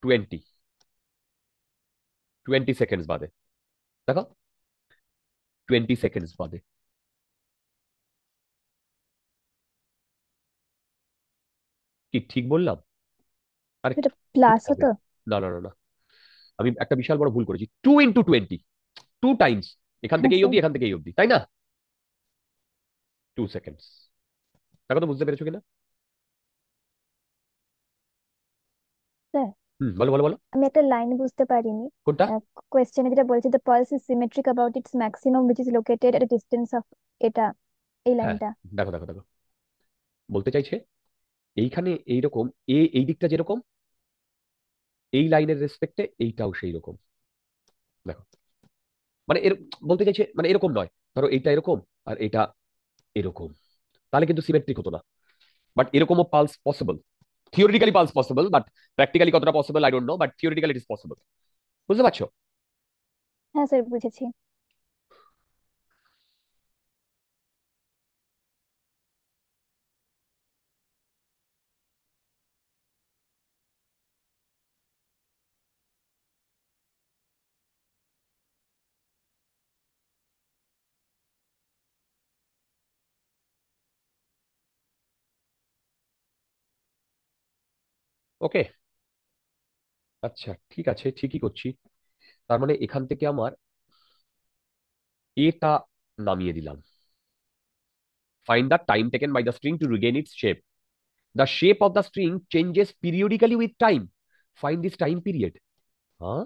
20, 20 সেকেন্ডস বাদে, দেখো 20 সেকেন্ডস বাদে। কি ঠিক বললাম? আরে এটা কি প্লাস হবে? হতো। না না না না, আমি একটা বিশাল বড় ভুল করেছি। 2 × 20, 2 টাইমস, এখান হ্যাঁ থেকে এই স্যার। অব্দি এখান থেকে এই অব্দি, তাই না? 2 সেকেন্ডস। দেখো তো বুঝতে পেরেছো কিনা? স্যার বলো বলো বলো। আমি একটা লাইন বুঝতে পারিনি। কোনটা? কোয়েশ্চেনে যেটা বলছে the pulse is symmetric about it's maximum which is located at a distance of, এটা এই হ্যাঁ, লাইনটা। দেখো দেখো দেখো, বলতে চাইছে এইখানে এইরকম, এই দিকটা যেরকম, এই লাইনের রেসপেক্টে এইটাও সেই রকম, দেখো, মানে এর বলতে চাইছে মানে এরকম নয়, ধরো এইটা এরকম আর এটা এরকম, তাহলে কিন্তু সিমেট্রিক হতো না। বাট এরকমও pulse possible, theoretically pulse possible, but practically কতটা possible I don't know, but theoretically it is possible. বুঝতে পারছো? হ্যাঁ স্যার বুঝেছি। ওকে, আচ্ছা ঠিক আছে, ঠিকই করছি। তার মানে এখান থেকে আমার এটা নামিয়ে দিলাম। Find the time taken by the string to regain its shape, the shape of the string changes periodically with time, find this time period. হ্যাঁ,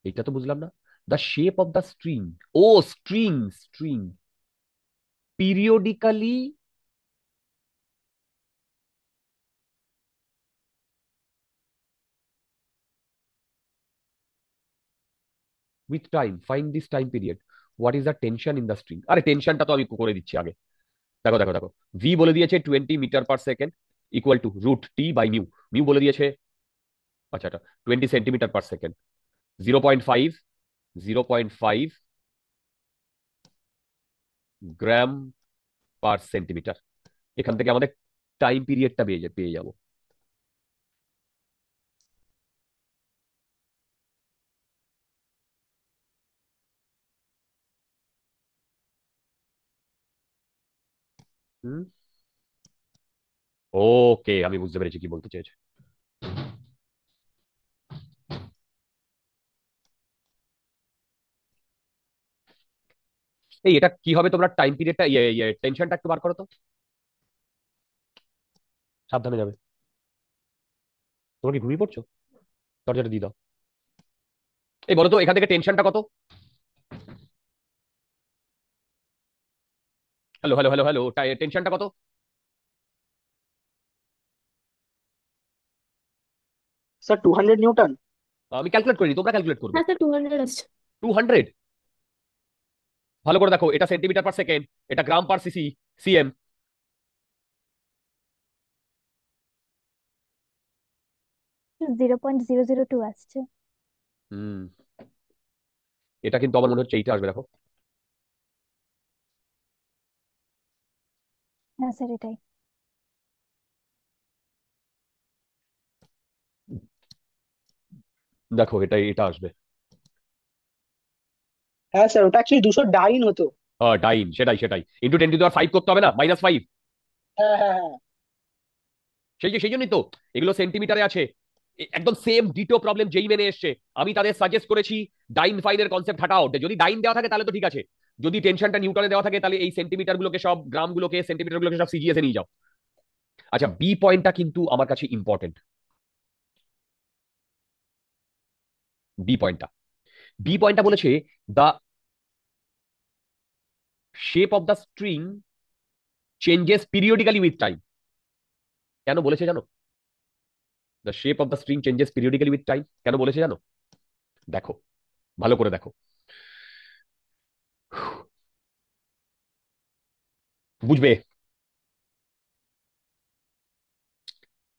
এটা তো বুঝলাম না। The shape of the string, ও string, string periodically, with time find this time period, what is the tension in the string. আরে টেনশনটা তো আমি করে দিচ্ছি আগে। দেখো দেখো দেখো, ভি বলে দিয়েছে 20 metre per second equal to √T/μ, mu বলে দিয়েছে, আচ্ছা এটা 20 centimetre per second, 0.5, 0.5 gram per centimetre. এখান থেকে আমাদের টাইম পিরিয়ডটা পেয়ে যাবো। হুম, ওকে, আমি বুঝতে পেরেছি কি বলতে চেয়েছে। এই এটা কি হবে, তোমরা টাইম পিরিয়ডটা টেনশনটা একটু বার করো তো, সাবধানে যাবে। তোমরা কি ঘুমিয়ে পড়ছো? দরজাটা দিয়ে দাও। এই বলো তো এখান থেকে টেনশনটা কত? হ্যালো হ্যালো হ্যালো হ্যালো, টেনশনটা কত? Sir 200 Newton. আমি ক্যালকুলেট করিনি, তোমরা ক্যালকুলেট করবে। হ্যাঁ স্যার 200 আসছে। 200? ভালো করে দেখো, এটা সেন্টিমিটার পার সেকেন্ড, এটা গ্রাম পার সিসি সিএম। 0.002 আসছে। হুম, এটা কিন্তু আমার মনে হচ্ছে এইটা আসবে, দেখো। হ্যাঁ স্যার এটাই। দেখো এটা এটা আসবে। হ্যাঁ স্যার, ওটা অ্যাকচুয়ালি 200 ডাইন হতো। ডাইন, সেটাই সেটাই, ইন্টু 10⁵ করতে হবে না, -5। হ্যাঁ হ্যাঁ হ্যাঁ। সেই জন্যই তো এগুলো সেন্টিমিটারে আছে। একদম সেম ডিটো প্রবলেম যেই মেনে এসছে, আমি তাদের সাজেস্ট করেছি ডাইন ফাইনের কনসেপ্ট হাঁটাও। যদি ডাইন দেওয়া থাকে তাহলে তো ঠিক আছে, যদি টেনশনটা নিউটনে দেওয়া থাকে তাহলে এই সেন্টিমিটার গুলোকে সব, গ্রাম গুলোকে, সেন্টিমিটার গুলোকে সব সিজিএস এ নিয়ে যাও। আচ্ছা, বি পয়েন্টটা কিন্তু আমার কাছে ইম্পর্টেন্ট। বি পয়েন্টটা বি পয়েন্টটা বলেছে the shape of the string changes periodically with time. কেন বলেছে জানো? The shape of the string changes periodically with time কেন বলেছে জানো? দেখো, ভালো করে দেখো, বুঝবে।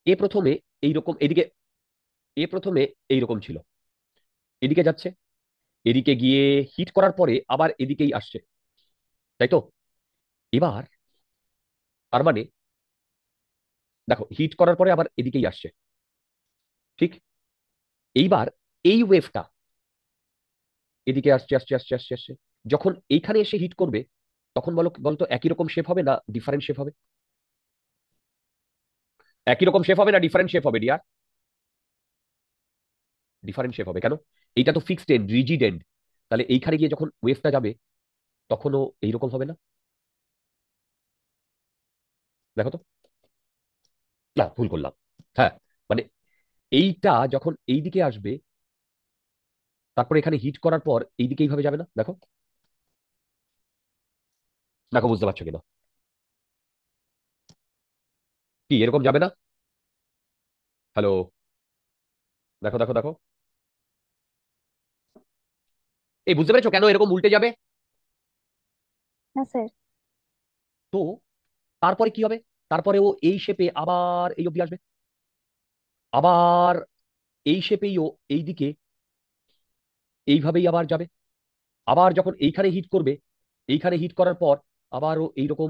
এ প্রথমে এইরকম এদিকে, এ প্রথমে এইরকম ছিল, এদিকে যাচ্ছে, এদিকে গিয়ে হিট করার পরে আবার এদিকেই আসছে, তাই তো? এবার তার মানে দেখো, হিট করার পরে আবার এদিকেই আসছে, ঠিক? এইবার এই ওয়েভটা এদিকে আসছে আসছে আসছে আসছে আসছে, যখন এইখানে এসে হিট করবে, তখন বলো বলতো একই রকম শেপ হবে না ডিফারেন্ট শেপ হবে? একই রকম শেপ হবে না ডিফারেন্ট শেপ হবে ডিয়ার? ডিফারেন্ট শেপ হবে। কেন? এইটা তো ফিক্সড এন্ড, রিজিড এন্ড, তাহলে এইখানে গিয়ে যখন ওয়েভটা যাবে তখনও এইরকম হবে না? দেখো তো। না, ভুল করলাম। হ্যাঁ, মানে এইটা যখন এইদিকে আসবে, তারপর এখানে হিট করার পর এইদিকে এইভাবে যাবে না? দেখো, দেখো বুঝতে পারছো কিনা? কি এরকম যাবে না? হ্যালো, দেখো দেখো দেখো, এই বুঝতে পেরেছো কেন এরকম উল্টে যাবে? হ্যাঁ স্যার। তো তারপরে কি হবে? তারপরে ও এই শেপে আবার এই অবধি আসবে, আবার এই শেপেই ও এইদিকে এইভাবেই আবার যাবে, আবার যখন এইখানে হিট করবে, এইখানে হিট করার পর আবার ও এইরকম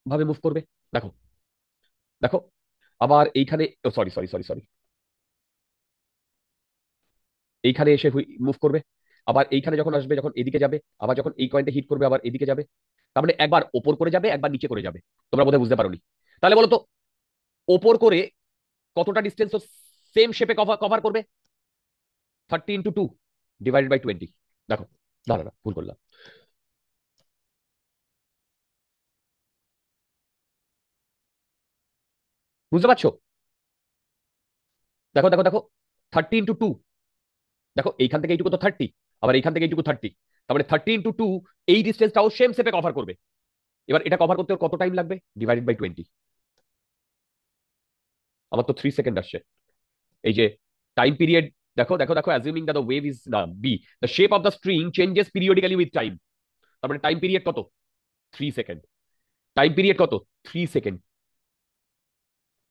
ভাবে মুভ করবে। দেখো দেখো, আবার এইখানে, সরি সরি সরি সরি, এইখানে এসে মুভ করবে, আবার এইখানে যখন আসবে, যখন এদিকে যাবে, আবার যখন এই পয়েন্টে হিট করবে আবার এদিকে যাবে। তার মানে একবার ওপর করে যাবে, একবার নিচে করে যাবে। তোমরা বোধহয় বুঝতে পারোনি। তাহলে বলো তো, ওপর করে কতটা ডিস্টেন্স সেম শেপে কভার কভার করবে? 30 × 2 / 20। দেখো, না না না, ভুল করলাম। বুঝতে পারছো? দেখো দেখো দেখো, 30 × 2, দেখো এইখান থেকে এইটুকু তো 30, আবার এইখান থেকে এইটুকু 30, তার মানে 30 × 2 এই ডিস্টেন্সটাও সেম শেপে কভার করবে। এবার এটা কভার করতে ওর কত টাইম লাগবে? / 20। আমার তো 3 সেকেন্ড আসছে। এই যে টাইম পিরিয়ড, দেখো দেখো দেখো, অ্যাজিউমিং দ্য ওয়েভ ইজ না be, the shape of the string changes periodically with time. তার মানে টাইম পিরিয়ড কত? 3 সেকেন্ড। টাইম পিরিয়ড কত? 3 সেকেন্ড।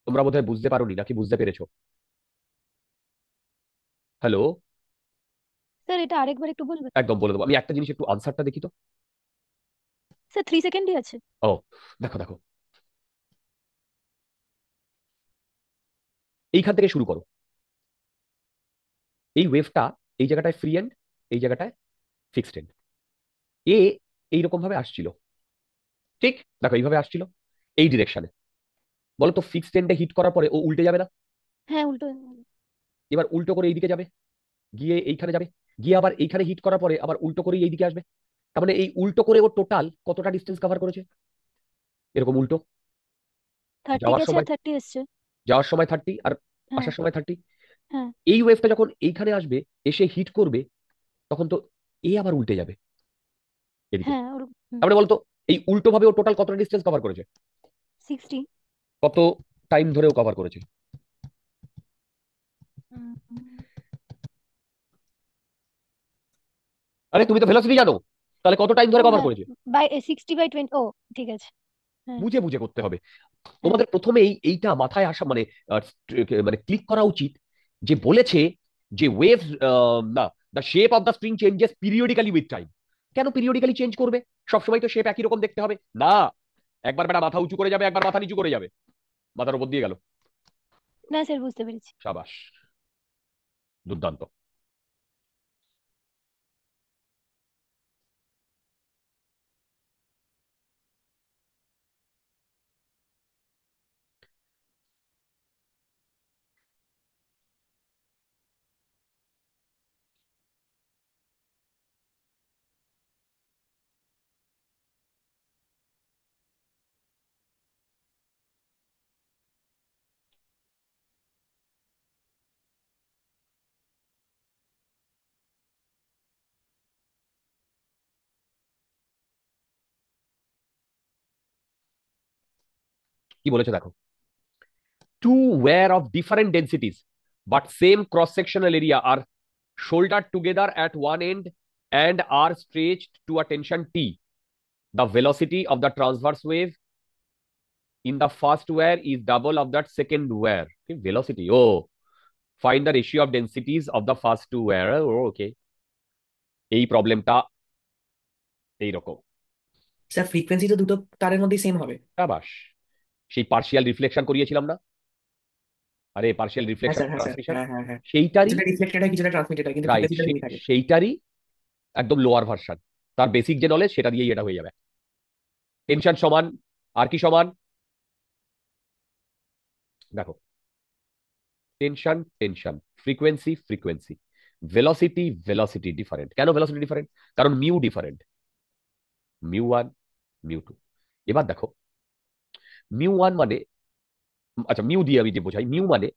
তোমরা বোধহয় বুঝতে পারোনি, নাকি বুঝতে পেরেছো? হ্যালো, স্যার এটা আরেকবার একটু বলবেন? একদম বলে দেবো। আমি একটা জিনিস একটু আনসারটা দেখি তো। স্যার 3 সেকেন্ডই আছে। ও, দেখো দেখো, এইখান থেকে শুরু করো। এই ওয়েভটা এই জায়গাটায় ফ্রি এন্ড, এই জায়গাটায় ফিক্সড এন্ড। এ এইরকম ভাবে আসছিল, ঠিক? দেখো এইভাবে আসছিল এই ডিরেকশনে। বলো তো, ফিক্সড এন্ডে হিট করার পরে ও উল্টে যাবে না? হ্যাঁ উল্টো। এবার উল্টো করে এইদিকে যাবে, গিয়ে এইখানে যাবে, গিয়ে আবার এইখানে হিট করার পরে আবার উল্টো করে এইদিকে আসবে। তার মানে এই উল্টো করে ও টোটাল কতটা ডিস্টেন্স কভার করেছে? এরকম উল্টো 30 যাওয়ার গেছে সময়, আর 30 এসছে। যাওয়ার সময় 30 আর হ্যাঁ আসার সময় 30। হ্যাঁ এই ওয়েভটা যখন এইখানে আসবে, এসে হিট করবে, তখন তো এ আবার উল্টে যাবে এদিকে। হ্যাঁ তার মানে বলতো এই উল্টো ভাবে ও টোটাল কতটা ডিস্টেন্স কভার করেছে? 60. কত টাইম ধরে ও কভার করেছে? উম, আরে তুমি তো ভেলোসিটি জানো, তাহলে কত টাইম ধরে ও কভার হ্যাঁ, করেছে? বাই 60/20. ও ঠিক আছে। হ্যাঁ বুঝে বুঝে করতে হবে। হ্যাঁ তোমাদের প্রথমেই এইটা মাথায় আসা মানে মানে ক্লিক করা উচিত যে বলেছে যে ওয়েভ না, the shape of the spring changes periodically with time. কেন পিরিয়ডিক্যালি চেঞ্জ করবে? সবসময় তো শেপ একই রকম দেখতে হবে না। একবার বেটা মাথা উঁচু করে যাবে, একবার মাথা নিচু করে যাবে, মাথার উপর দিয়ে গেল। না স্যার, বুঝতে পেরেছি। সাবাস, দুর্দান্ত। কি বলেছে দেখো, two wire of different densities but same cross sectional area আর shouldered together at one end and are stretched to a tension T. The velocity of the transverse wave in the first wire is double of that second wire. Okay, velocity. Oh, find the ratio of densities of the first two wire. Oh, okay. এই প্রবলেমটা এইরকম। Sir frequency তো দুটো তারের মধ্যেই same হবে। সাবাস, সেই পার্শিয়াল রিফ্লেকশন করিয়েছিলাম না? আরে পার্শিয়াল হ্যাঁ রিফ্লেকশন স্যার, হ্যাঁ স্যার, ট্রান্সমিশন, হ্যাঁ হ্যাঁ হ্যাঁ। সেইটারই কিছুটা রিফ্লেক্টেড হয়, কিছুটা ট্রান্সমিটেড হয়, কিন্তু রাইট, ফ্রিকোয়েন্সিটা সেমই থাকে। সেইটারই একদম লোয়ার ভার্সন। তার বেসিক যে নলেজ সেটা দিয়েই এটা হয়ে যাবে। টেনশন সমান আর কি সমান দেখো, tension tension, frequency frequency, velocity velocity different. কেন ভেলোসিটি ডিফারেন্ট? কারণ mu different, mu one mu two. এবার দেখো, মিউ ওয়ান মানে, আচ্ছা মিউ দিয়ে আমি যে বোঝাই, মিউ মানে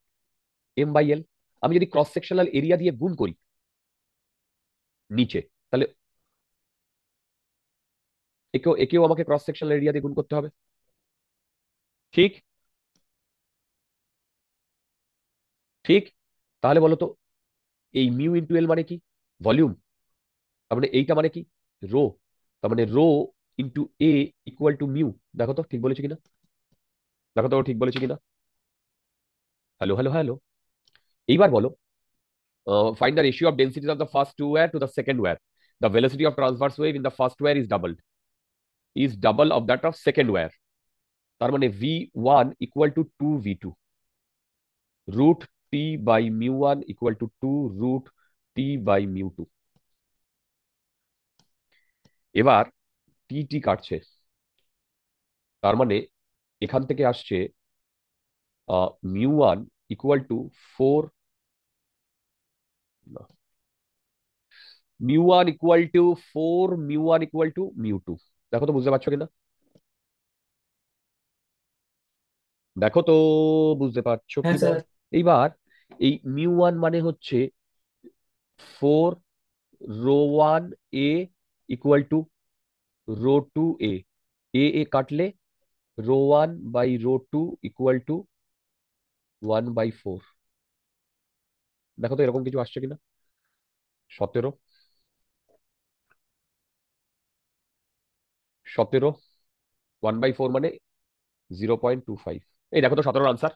M/L। আমি যদি ক্রস সেকশনাল এরিয়া দিয়ে গুণ করি নিচে, তাহলে একেও একেও আমাকে ক্রস সেকশনাল এরিয়া দিয়ে গুণ করতে হবে, ঠিক? ঠিক, তাহলে বলো তো এই মিউ ইন্টু এল মানে কি? ভলিউম। তার মানে এইটা মানে কি? রো। তার মানে rho into A equal to mu. দেখো তো ঠিক বলেছি কিনা, দেখো তো ঠিক বলেছি কিনা। Hello hello hello. এইবার বলো, find the ratio of densities of the first two wire to the second wire. The velocity of transverse wave in the first wire is double of that of second wire. তার মানে v1 equal to 2v2 root t by mu1 equal to 2 root t by mu2। এবার টি টি কাটছে, তার মানে এখান থেকে আসছে mu1 equal to 4, mu1 equal to 4 mu1 equal to mu2। দেখো তো বুঝতে পারছো কিনা, দেখো তো বুঝতে পারছো হ্যাঁ কিনা। স্যার। এইবার এই মিউ ওয়ান মানে হচ্ছে 4 rho one A equal to rho two A, A কাটলে rho one by rho two equal to 1/4। দেখো তো এরকম কিছু আসছে কিনা। 17 1/4 মানে 0.25। এই দেখো তো 17 আনসার।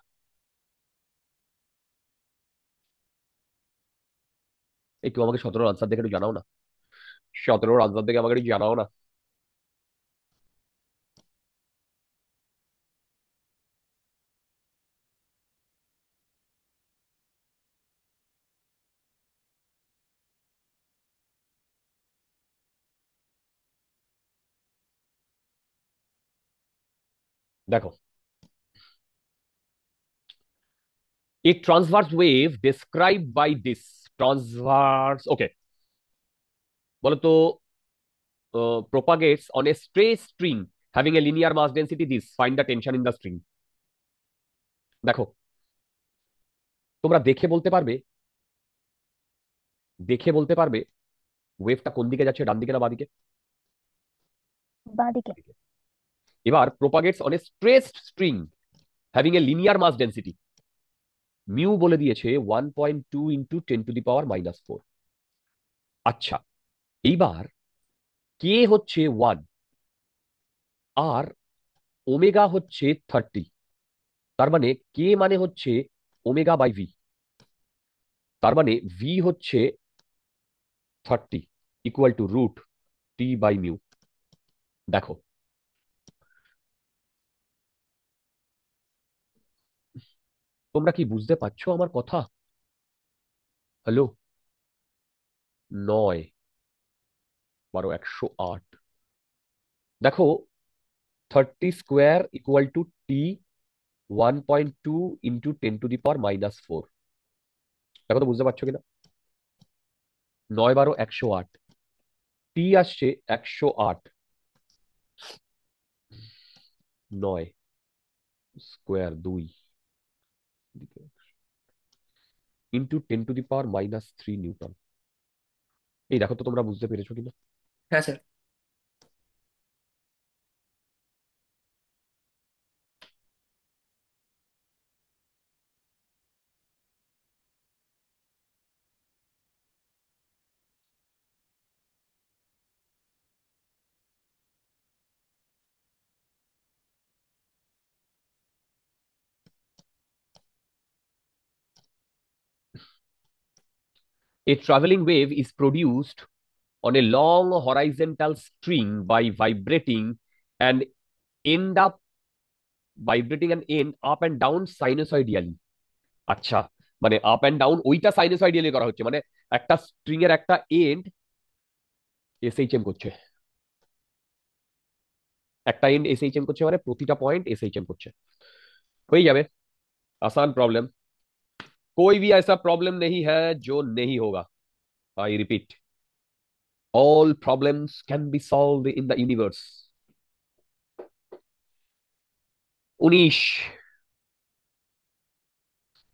একটু আমাকে 17 আনসার দেখে একটু জানাও না, 17 আনসার দেখে আমাকে একটু জানাও না। দেখো, a transverse wave described by this transverse, okay, বলতো propagates on a straight string having a linear mass density this, find the tension in the string। দেখো, তোমরা দেখে বলতে পারবে ওয়েভটা কোন দিকে যাচ্ছে, ডান দিকে না বাঁ দিকে? বাঁদিকে। এবার propagates on a stressed string having a linear mass density, mu বলে দিয়েছে 1.2 ইন্টু 10⁻⁻⁴। আচ্ছা, এইবার কে হচ্ছে 1 আর ওমেগা হচ্ছে 30, তার মানে কে মানে হচ্ছে ওমেগা বাই ভি, তার মানে ভি হচ্ছে 30 equal to root T by mu. দেখো তোমরা কি বুঝতে পারছো আমার কথা? হ্যালো? 9 12 108। দেখো 30 square equal to T 1.2 into 10⁻⁻⁴। দেখো তো বুঝতে পারছো কিনা? 9 12 108, টি আসছে 108, 9 স্কোয়ার 2 ইন্টু 10⁻³ নিউটন। এই দেখো তো তোমরা বুঝতে পেরেছো কিনা? হ্যাঁ sir. A traveling wave is produced on a long horizontal string by end up vibrating and end up and down sinusoidally। আচ্ছা, মানে আপ এন্ড ডাউন ওইটা সাইনোসয়েডিয়ালি করা হচ্ছে, মানে একটা স্ট্রিং এর একটা এন্ড এসএইচএম করছে, একটা এন্ড এসএইচএম করছে, মানে প্রতিটা পয়েন্ট এসএইচএম করছে। হয়ে যাবে, आसान प्रॉब्लम। कोई भी ऐसा प्रॉब्लम नहीं है जो नहीं होगा। I repeat, all problems can be solved in the universe। 19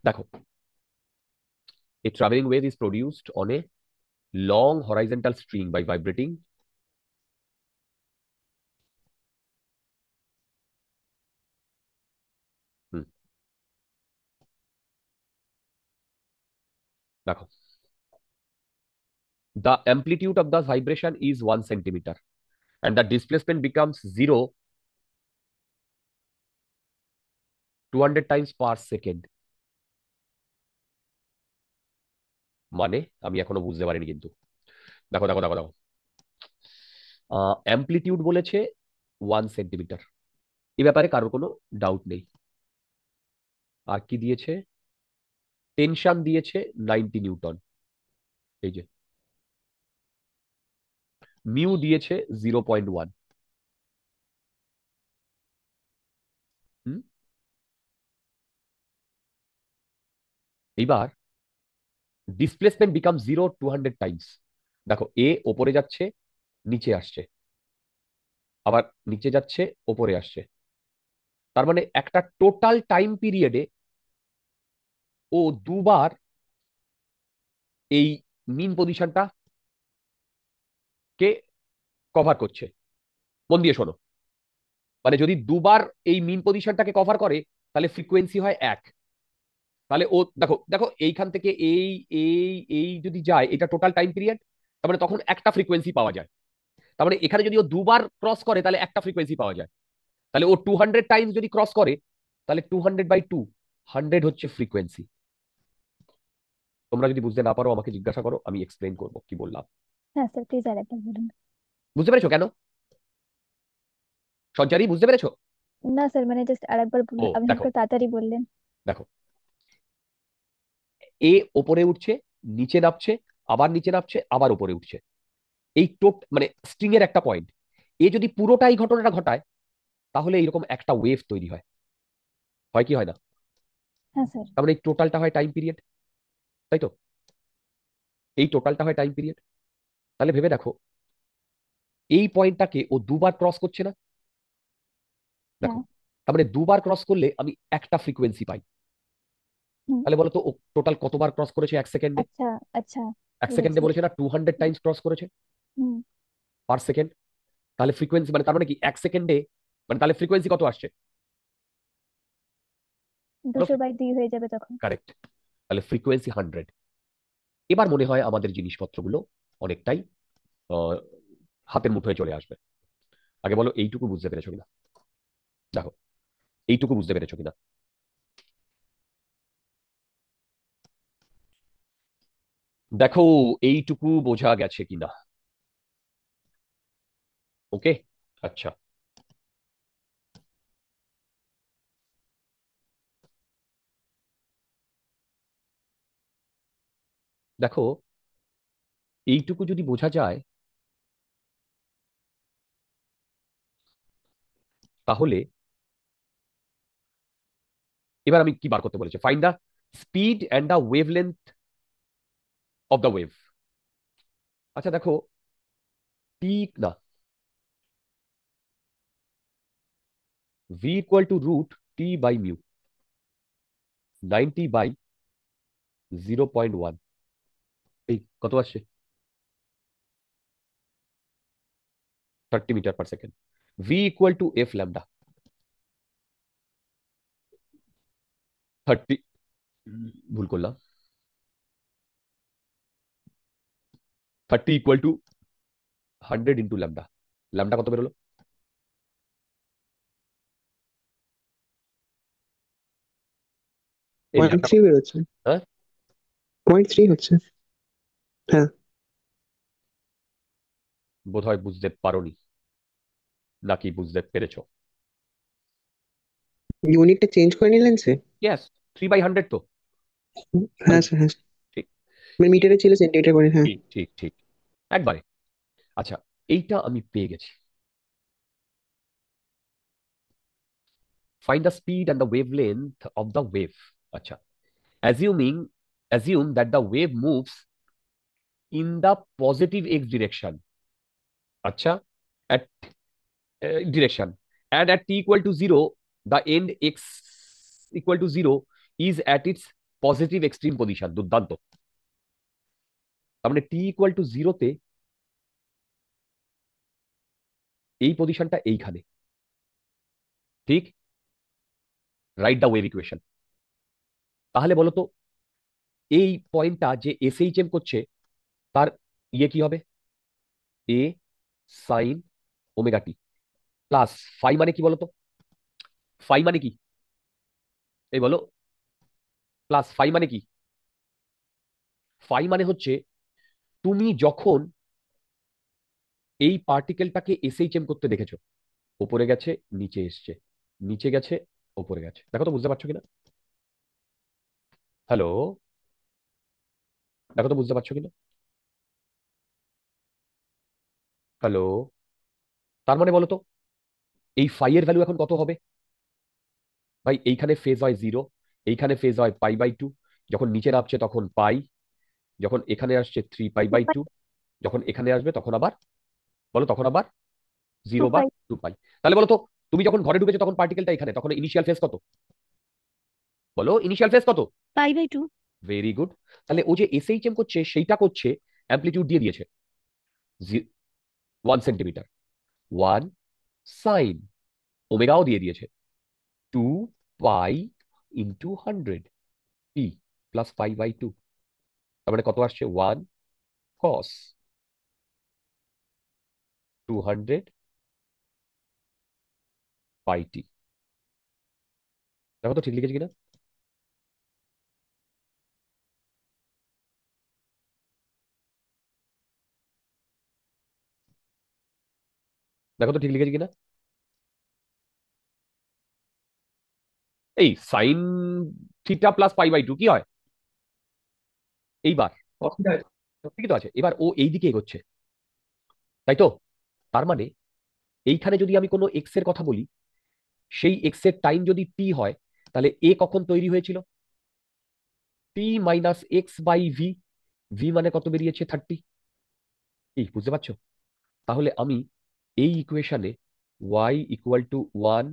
দেখো, a traveling wave is produced on a long horizontal string by vibrating হুম, দেখো the amplitude of the vibration is 1 centimeter and the displacement becomes 0 200 times per second। মানে আমি এখনো বুঝতে পারিনি কিন্তু। দেখো দেখো দেখো দেখো, অ্যাম্পলিটিউড বলেছে 1 সেন্টিমিটার, এ ব্যাপারে কারোর কোনো ডাউট নেই। আর কি দিয়েছে? টেনশন দিয়েছে 90 নিউটন, এই যে মিউ দিয়েছে 0.1। এইবার ডিসপ্লেসমেন্ট বিকাম 0 200 টাইমস। দেখো এ ওপরে যাচ্ছে নিচে আসছে, আবার নিচে যাচ্ছে ওপরে আসছে, তার মানে একটা টোটাল টাইম পিরিয়ডে ও দুবার এই মিন পজিশনটা কে কভার করছে। মন দিয়ে শোনো, মানে যদি দুবার এই মিন পজিশনটাকে কভার করে তাহলে ফ্রিকোয়েন্সি হয় 1। তাহলে ও দেখো দেখো এইখান থেকে এই এই এই যদি যায়, এটা টোটাল টাইম পিরিয়ড, তার মানে তখন একটা ফ্রিকোয়েন্সি পাওয়া যায়। তার মানে এখানে যদি ও দুবার ক্রস করে তাহলে একটা ফ্রিকোয়েন্সি পাওয়া যায়। তাহলে ও 200 টাইমস যদি ক্রস করে তাহলে 200/2, 100 হচ্ছে ফ্রিকোয়েন্সি। তোমরা যদি বুঝতে না পারো আমাকে জিজ্ঞাসা করো, আমি এক্সপ্লেন করবো কি বললাম। হ্যাঁ স্যার, প্লিজ আরেকবার বলুন। বুঝতে পেরেছো কেন? সঞ্চারী বুঝতে পেরেছো? না স্যার, মানে জাস্ট আরেকবার ও বলুন, আপনি দেখো একটু তাড়াতাড়ি বললেন। দেখো, এ ওপরে উঠছে, নিচে নামছে, আবার নিচে নামছে, আবার উপরে উঠছে। এই মানে স্ট্রিং এর একটা পয়েন্ট, এ যদি পুরোটাই ঘটনাটা ঘটায় তাহলে এইরকম একটা ওয়েভ তৈরি হয়, হয় কি হয় না? হ্যাঁ স্যার। তার মানে এই টোটালটা হয় টাইম পিরিয়ড, তাই তো? এই টোটালটা হয় টাইম পিরিয়ড। তাহলে ভেবে দেখো, এই পয়েন্টটাকে ও দুবার ক্রস করছে না? দেখো, হ্যাঁ। তার মানে দুবার ক্রস করলে আমি একটা ফ্রিকোয়েন্সি পাই। হুম। তাহলে বলো তো ও টোটাল কতবার ক্রস করেছে 1 সেকেন্ডে? আচ্ছা আচ্ছা, এক ঠিক সেকেন্ডে আছে। বলেছে না 200 টাইমস ক্রস করেছে হুম। Per second. তাহলে ফ্রিকোয়েন্সি মানে তার মানে কি 1 সেকেন্ডে মানে তাহলে ফ্রিকোয়েন্সি কত আসছে? 200/2 হয়ে যাবে তখন। কারেক্ট। তাহলে ফ্রিকোয়েন্সি 100। এবার মনে হয় আমাদের জিনিসপত্রগুলো অনেকটাই আহ, হাতের মুঠোয় চলে আসবে। আগে বলো এইটুকু বুঝতে পেরেছো কিনা। দেখো এইটুকু বুঝতে পেরেছো কিনা। দেখো এইটুকু বোঝা গেছে কিনা। ওকে। আচ্ছা, দেখো এইটুকু যদি বোঝা যায় তাহলে এবার আমি কি বার করতে বলেছি? Find the speed and the wavelength of the wave. আচ্ছা দেখো, টি না, v equal to root T by mu, 90/0.1। এই কত আসছে? 30 metre per second. V equal to F lambda, 30, ভুল করলাম, 30 = 100 × ল্যামডা। ল্যামডা কত বেরোলো? এই পয়েন্ট ল্যামডা। থ্রি বেরোচ্ছে, হ্যাঁ, 0.3 হচ্ছে। হ্যাঁ, বোধহয় বুঝতে পারোনি, নাকি বুঝতে পেরেছো? ইউনিটটা চেঞ্জ করে নিলেন সে। ইয়েস, 3/100 তো। মানে হ্যাঁ স্যার, হ্যাঁ sir। ঠিক মানে মিটারে ছিল সেন্টিমিটার করে, হ্যাঁ। ঠিক ঠিক ঠিক, একবারে। আচ্ছা, এইটা আমি পেয়ে গেছি। Find the speed and the wavelength of the wave. আচ্ছা, assuming assume that the wave moves in the positive x direction. আচ্ছা, at direction, and at t equal to 0 the end x equal to 0 is at its positive extreme position. দুর্দান্ত। তার মানে t equal to 0 তে এই পজিশনটা এইখানে, ঠিক? Write the wave equation. তাহলে বলো তো এই পয়েন্টটা যে এসএইচএম করছে তার ইয়ে কি হবে? এ সাইন ওমেগা টি প্লাস ফাই মানে কি বলতো? ফাই মানে কি? এই বলো, প্লাস ফাই মানে কি? ফাই মানে হচ্ছে তুমি যখন এই পার্টিকেলটাকে এসএইচএম করতে দেখেছো, উপরে গেছে নিচে এসছে, নিচে গেছে উপরে গেছে। দেখো তো বুঝতে পারছো কিনা। হ্যালো, দেখো তো বুঝতে পারছো কিনা। হ্যালো, তার মানে বলো তো এই ফাই এর ভ্যালু এখন কত হবে? ভাই এইখানে ফেজ হয় 0, এইখানে ফেজ হয় π/2, যখন নিচে নামছে তখন পাই, যখন এখানে আসছে 3π/2, যখন এখানে আসবে তখন আবার বলো, তখন আবার 2 0 বা পাই 2π। তাহলে বলো তো তুমি যখন ঘরে ঢুকেছো তখন পার্টিকেলটা এখানে, তখন ইনিশিয়াল ফেজ কত? বলো ইনিশিয়াল ফেজ কত? π/2। Very good. তাহলে ও যে এসএইচএম করছে সেইটা করছে, অ্যামপ্লিটিউড দিয়ে দিয়েছে 1 সেন্টিমিটার, 1 সাইন, ওমেগাও দিয়ে দিয়েছে 2π × 100 টি প্লাস π/2। তার মানে কত আসছে? 1 cos 200πt। দেখো তো ঠিক লিখেছি কিনা। দেখো তো ঠিক লিখেছি কিনা। এই সাইন থিটা প্লাস π/2 কি হয়? এইবার ঠিকই তো আছে। এবার ও এই দিকে এগোচ্ছে, তাই তো? তার মানে এইখানে যদি আমি কোনো এক্স এর কথা বলি, সেই এক্স এর টাইম যদি টি হয়, তাহলে এ কখন তৈরি হয়েছিল? t - x/v। ভি মানে কত বেরিয়েছে? 30। এই বুঝতে পারছো? তাহলে আমি এই ইকুয়েশনে y = 1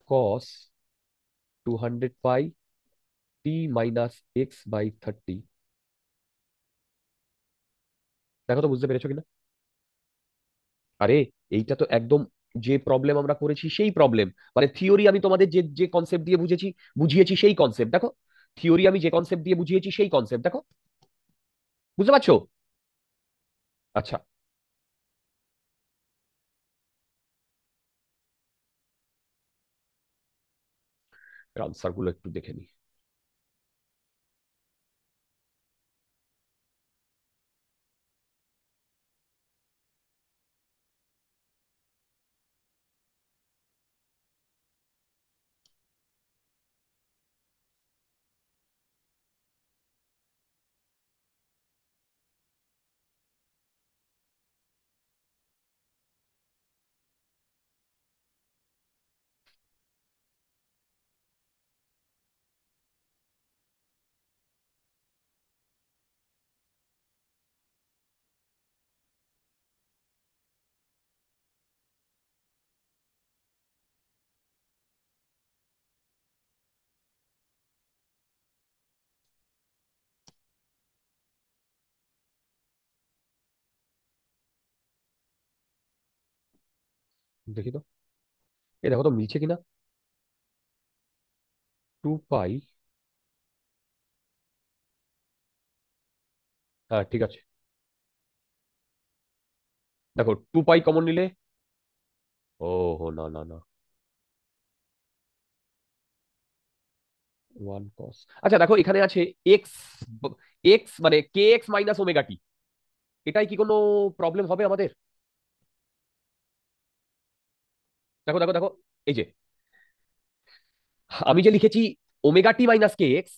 cos 200π t - x/30। দেখো তো বুঝতে পেরেছো কিনা। আরে এইটা তো একদম যে প্রবলেম আমরা করেছি সেই প্রবলেম, মানে থিওরি আমি তোমাদের যে যে কনসেপ্ট দিয়ে বুঝিয়েছি সেই কনসেপ্ট দেখো। থিওরি আমি যে কনসেপ্ট দিয়ে বুঝিয়েছি সেই কনসেপ্ট দেখো, বুঝতে পারছো? আচ্ছা, আনসার গুলো একটু দেখে নি। দেখি তো, এ দেখো তো মিলছে কিনা। 2 পাই, হ্যাঁ ঠিক আছে। দেখো 2 পাই কমন নিলে, ও হো না না না, 1 cos। আচ্ছা দেখো এখানে আছে এক্স, এক্স মানে কে এক্স মাইনাস ওমেগা টি, এটাই কি কোনো প্রবলেম হবে আমাদের? দেখো দেখো দেখো, এই যে আমি যে লিখেছি omega T minus K x,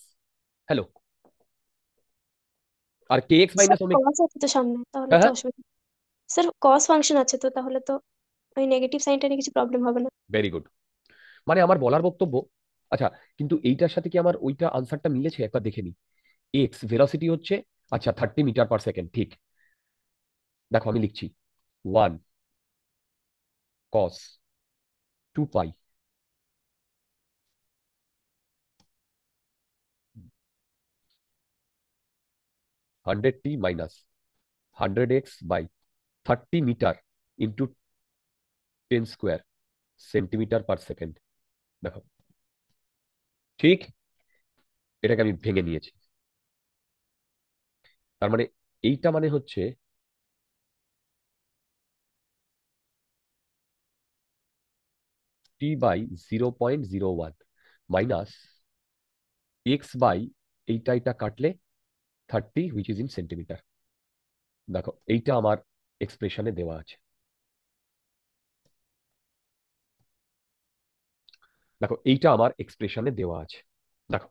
hello, আর কে এক্স স্যার মাইনাস ওমেগা, কস আছে তো সামনে, তাহলে হ্যাঁ তো হ্যাঁ, অসুবিধা। স্যার কস ফাংশন আছে তো, তাহলে তো ওই নেগেটিভ সাইনটা নিয়ে কিছু প্রবলেম হবে না। Very good. মানে আমার বলার বক্তব্য, আচ্ছা কিন্তু এইটার সাথে কি আমার ওইটা আনসারটা মিলেছে একবার দেখে নি। এক্স ভেলোসিটি হচ্ছে, আচ্ছা 30 মিটার পার সেকেন্ড, ঠিক। দেখো আমি লিখছি 1 cos 2 pi 100t minus 100x/30 metre into 10 square centimetre per second. দেখো ঠিক, এটাকে আমি ভেঙে নিয়েছি। তার মানে এইটা মানে হচ্ছে t/0.01 মাইনাস এক্স বাই, এইটা এটা কাটলে 30 হুইচ ইজ ইন সেন্টিমিটার। দেখো এইটা আমার এক্সপ্রেশনে দেওয়া আছে। দেখো এইটা আমার এক্সপ্রেশনে দেওয়া আছে। দেখো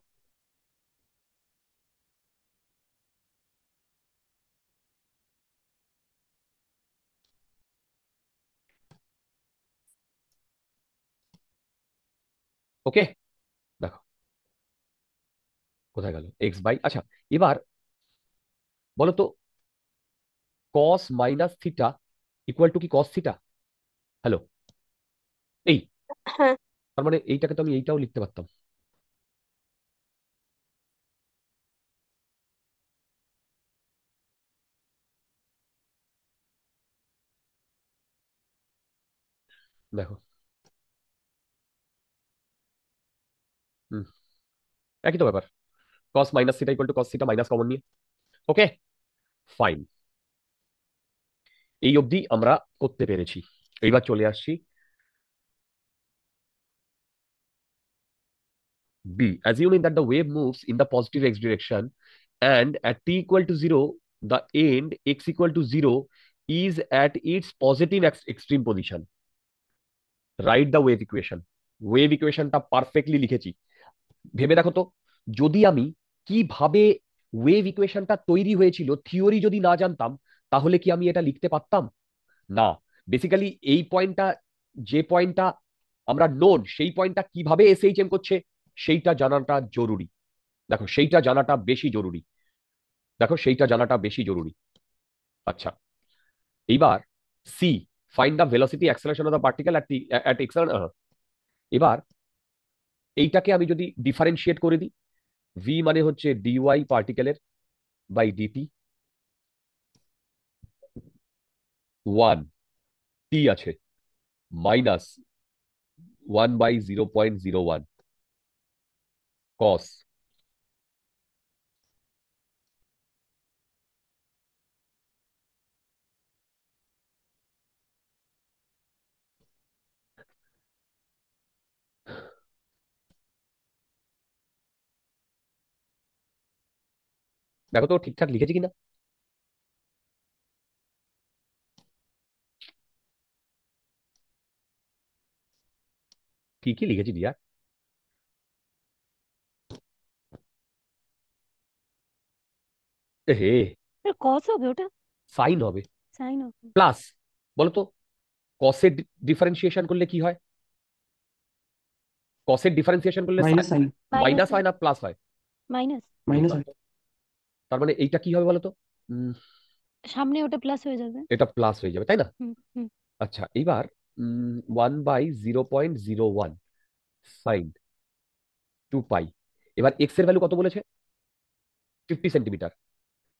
ওকে, দেখো কোথায় গেল এক্স বাই। আচ্ছা এবার বলো তো, কস মাইনাস থিটা ইকুয়াল টু কি কস থিটা? হ্যালো, এই, হ্যাঁ। তার মানে এইটাকে তো আমি এইটাও লিখতে পারতাম। দেখো, হুম, একই তো ব্যাপার, cos minus theta equal to cos theta minus common নিয়ে। ওকে ফাইন, এই অবধি আমরা করতে পেরেছি। এইবার চলে আসছি B. Assuming that the wave moves in the positive x direction and at t equal to 0 the end x equal to 0 is at its positive extreme position, write the wave equation। Wave ইকুয়েশনটা perfectly লিখেছি। ভেবে দেখো তো, যদি আমি কিভাবে wave ইকুয়েশনটা তৈরি হয়েছিল থিওরি যদি না জানতাম, তাহলে কি আমি এটা লিখতে পারতাম? না। বেসিক্যালি এই পয়েন্টটা, যে পয়েন্টটা আমরা নোন, সেই পয়েন্টটা কিভাবে এসএইচএম করছে সেইটা জানাটা জরুরি। দেখো সেইটা জানাটা বেশি জরুরি, দেখো সেইটা জানাটা বেশি জরুরি। আচ্ছা এইবার c, find the velocity acceleration of the particle at এবার এইটাকে আমি যদি ডিফারেন্সিয়েট করে দিই, ভি মানে হচ্ছে ডিওয়াই পার্টিকেলের বাই ডিটি, 1 টি আছে মাইনাস 1/0.01 কস দেখো তো ঠিকঠাক লিখেছি কিনা। ঠিকই লিখেছি ডিয়ার। হে, কস হবে ওটা, সাইন হবে সাইন হবে। প্লাস। বলো তো কসের ডিফারেন্সিয়েশন করলে কি হয়? কসের ডিফারেন্সিয়েশন করলে মাইনাস সাইন। মাইনাস মাইনাস হয় না প্লাস হয়? মাইনাস, মাইনাস হয়। তার মানে এইটা কি হবে বলো তো? সামনে ওটা প্লাস হয়ে যাবে। এটা প্লাস হয়ে যাবে তাই না? হুম হুম। আচ্ছা, এবার 1/0.01 সাইন 2 পাই। এবার এক্স এর ভ্যালু কত বলেছে? 50 সেন্টিমিটার।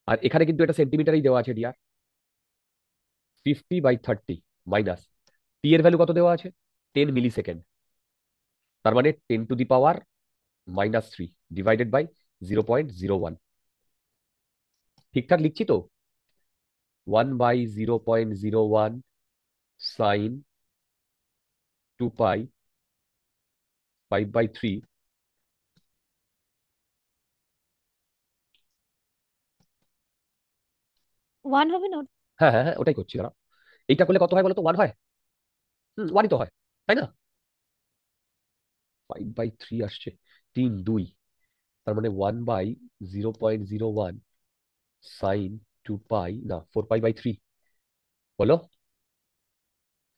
আর এখানে কিন্তু এটা সেন্টিমিটারই দেওয়া আছে ডিয়ার। 50/30 মাইনাস টি এর ভ্যালু কত দেওয়া আছে? 10 মিলি সেকেন্ড। তার মানে 10⁻³ ডিভাইডেড বাই 0.01। ঠিকঠাক লিখছি তো? 1/0.01 সাইন 2 পাই 5/3। ওয়ান হবে না? হ্যাঁ হ্যাঁ হ্যাঁ, ওটাই করছি দাঁড়া। এইটা করলে কত হয় বলো তো? 1 হয়। ওয়ানই তো হয় তাই না? 5/3 আসছে, 3 2। তার মানে 1/0.01 সাইন 2 পাই, না 4 পাই/3 বলো।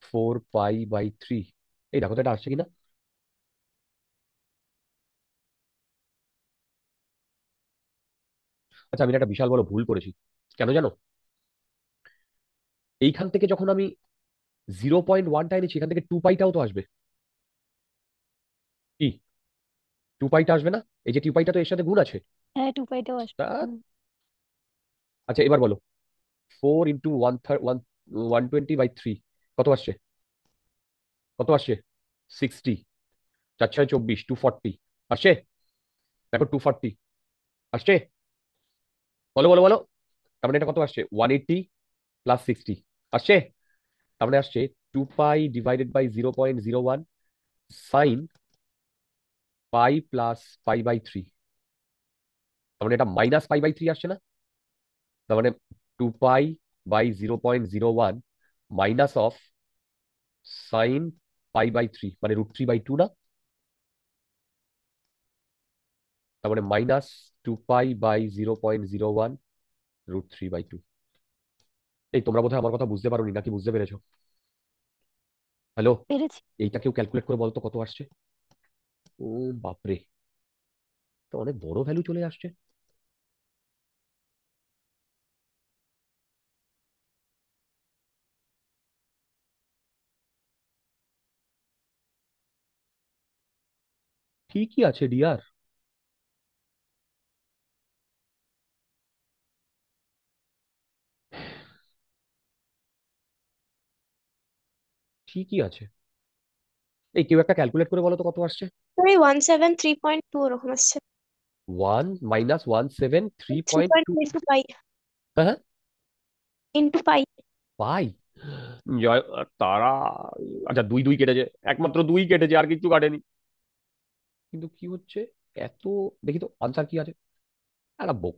4 পাই/3। এই দেখো তো এটা আসছে কিনা। আচ্ছা, আমি না একটা বিশাল বড় ভুল করেছি। কেন জানো? এইখান থেকে যখন আমি 0.1টা এনেছি, এখান থেকে 2 পাইটাও তো আসবে। কি 2 পাইটা আসবে না? এই যে 2 পাইটা তো এর সাথে গুণ আছে। হ্যাঁ, 2 পাইটাও আসবে। তা আচ্ছা, এবার বলো 4 × 120/3 কত আসছে? কত আসছে? 60। 4 × 6 = 24, 240 আসছে। দেখো 240 আসছে। বলো বলো বলো। তার মানে এটা কত আসছে? 180 + 60 আসছে। তার মানে আসছে 2 পাই/0.01 সাইন পাই প্লাস পাই/3। তার মানে এটা -পাই/3 আসছে না? তার মানে 2 পাই/0.01 মাইনাস অফ সাইন পাই/3 মানে √3/2 না? তার মানে -2 পাই/0.01 √3/2। এই তোমরা বোধহয় আমার কথা বুঝতে পারোনি, নাকি বুঝতে পেরেছো? হ্যালো, পেরেছি। এইটা কেউ ক্যালকুলেট করে বলতো কত আসছে? ও বাপরে, তো অনেক বড় ভ্যালু চলে আসছে। ঠিকই আছে ডিয়ার। ঠিকই আছে। এই কেউ একটা ক্যালকুলেট করে বলো তো কত আসছে? ওই 173.2 ওরকম আসছে। 1 - 173.2। 3.2 ইন্টু পাই। হ্যাঁ হ্যাঁ, ইন্টু পাই। পাই। জয় তারা। আচ্ছা, 2 2 কেটেছে, একমাত্র 2 কেটেছে, আর কিছু কাটেনি। কিন্তু কি হচ্ছে এত? দেখি তো আনসার কি আছে। একটা বুক,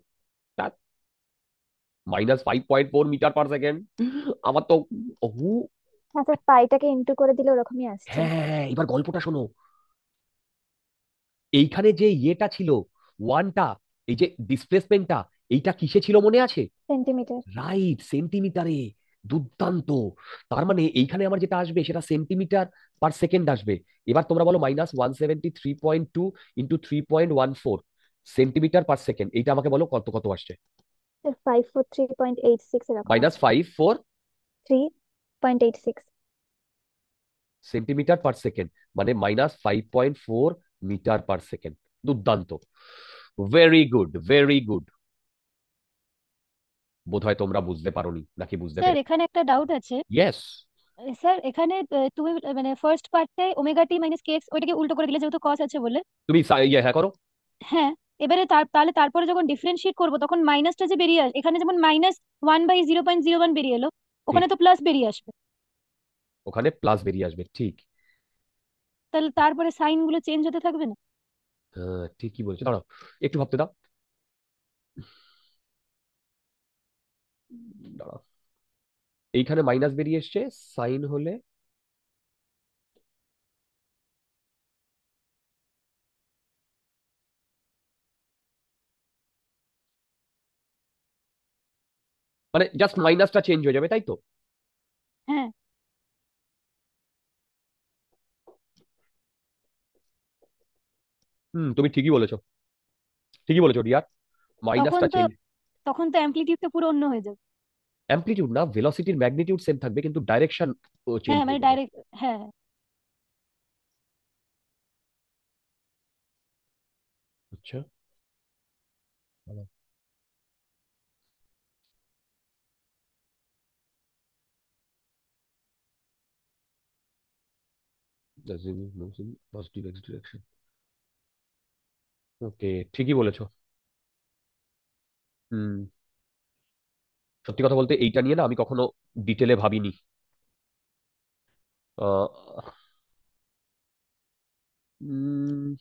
-5.4 মিটার/সেকেন্ড। আমার তো হু। হ্যাঁ স্যার, পাইটাকে ইন্টু করে দিলে ওরকমই আসছে। হ্যাঁ হ্যাঁ হ্যাঁ, এবার গল্পটা শোনো। এইখানে যে ইয়েটা ছিল, ওয়ানটা, এই যে ডিসপ্লেসমেন্টটা, এইটা কিসে ছিল মনে আছে? সেন্টিমিটার। রাইট, সেন্টিমিটারে। দুর্দান্ত। তার মানে এইখানে আমার যেটা আসবে সেটা সেন্টিমিটার/সেকেন্ড আসবে। এবার তোমরা বলো -173.2 ইন্টু 3.14 সেন্টিমিটার/সেকেন্ড, এইটা আমাকে বলো কত কত আসছে? 543.86 এরকম আছে। -5.4 3.86। সেন্টিমিটার/সেকেন্ড, মানে -5.4 মিটার/সেকেন্ড। দুর্দান্ত। Very good, very good. বোধহয় তোমরা বুঝতে পারোনি, নাকি বুঝতে স্যার পেরেছো? এখানে একটা ডাউট আছে। ইয়েস। স্যার এখানে তুমি মানে first পার্টটায় omega T minus K x ওইটাকে উল্টো করে দিলে যেহেতু কস আছে বলে। তুমি ইয়ে হ্যাঁ করো। হ্যাঁ, এবারে তাহলে তারপরে যখন ডিফারেন্সিয়েট করবো তখন মাইনাসটা যে বেরিয়ে আসে, এখানে যেমন -1/0.01 বেরিয়ে এলো, ঠিক, ওখানে তো প্লাস বেরিয়ে আসবে। ওখানে প্লাস বেরিয়ে আসবে, ঠিক। তাহলে তারপরে সাইন গুলো চেঞ্জ হতে থাকবে না? হ্যাঁ ঠিকই বলছো, দাঁড়াও একটু ভাবতে দাও। দাঁড়াও, এইখানে মাইনাস বেরিয়ে এসছে, সাইন হলে মানে জাস্ট মাইনাসটা চেঞ্জ হয়ে যাবে, তাই তো? হ্যাঁ তুমি ঠিকই বলেছো, ঠিকই বলেছো ডিয়ার, তখন মাইনাসটা তো চেঞ্জ। তখন তো অ্যামপ্লিটিউডটা পুরো অন্য হয়ে যাবে। অ্যামপ্লিটিউড না, ভেলোসিটির ম্যাগনিটিউড সেম থাকবে কিন্তু ডাইরেকশন চেঞ্জ হ্যাঁ মানে হয়ে যাবে। ডাইরেক্ট, হ্যাঁ। আচ্ছা, ভালো। Positive x direction. ওকে, ঠিকই বলেছো। হুম, সত্যি কথা বলতে এইটা নিয়ে না আমি কখনো ডিটেলে ভাবিনি। আহ, উম,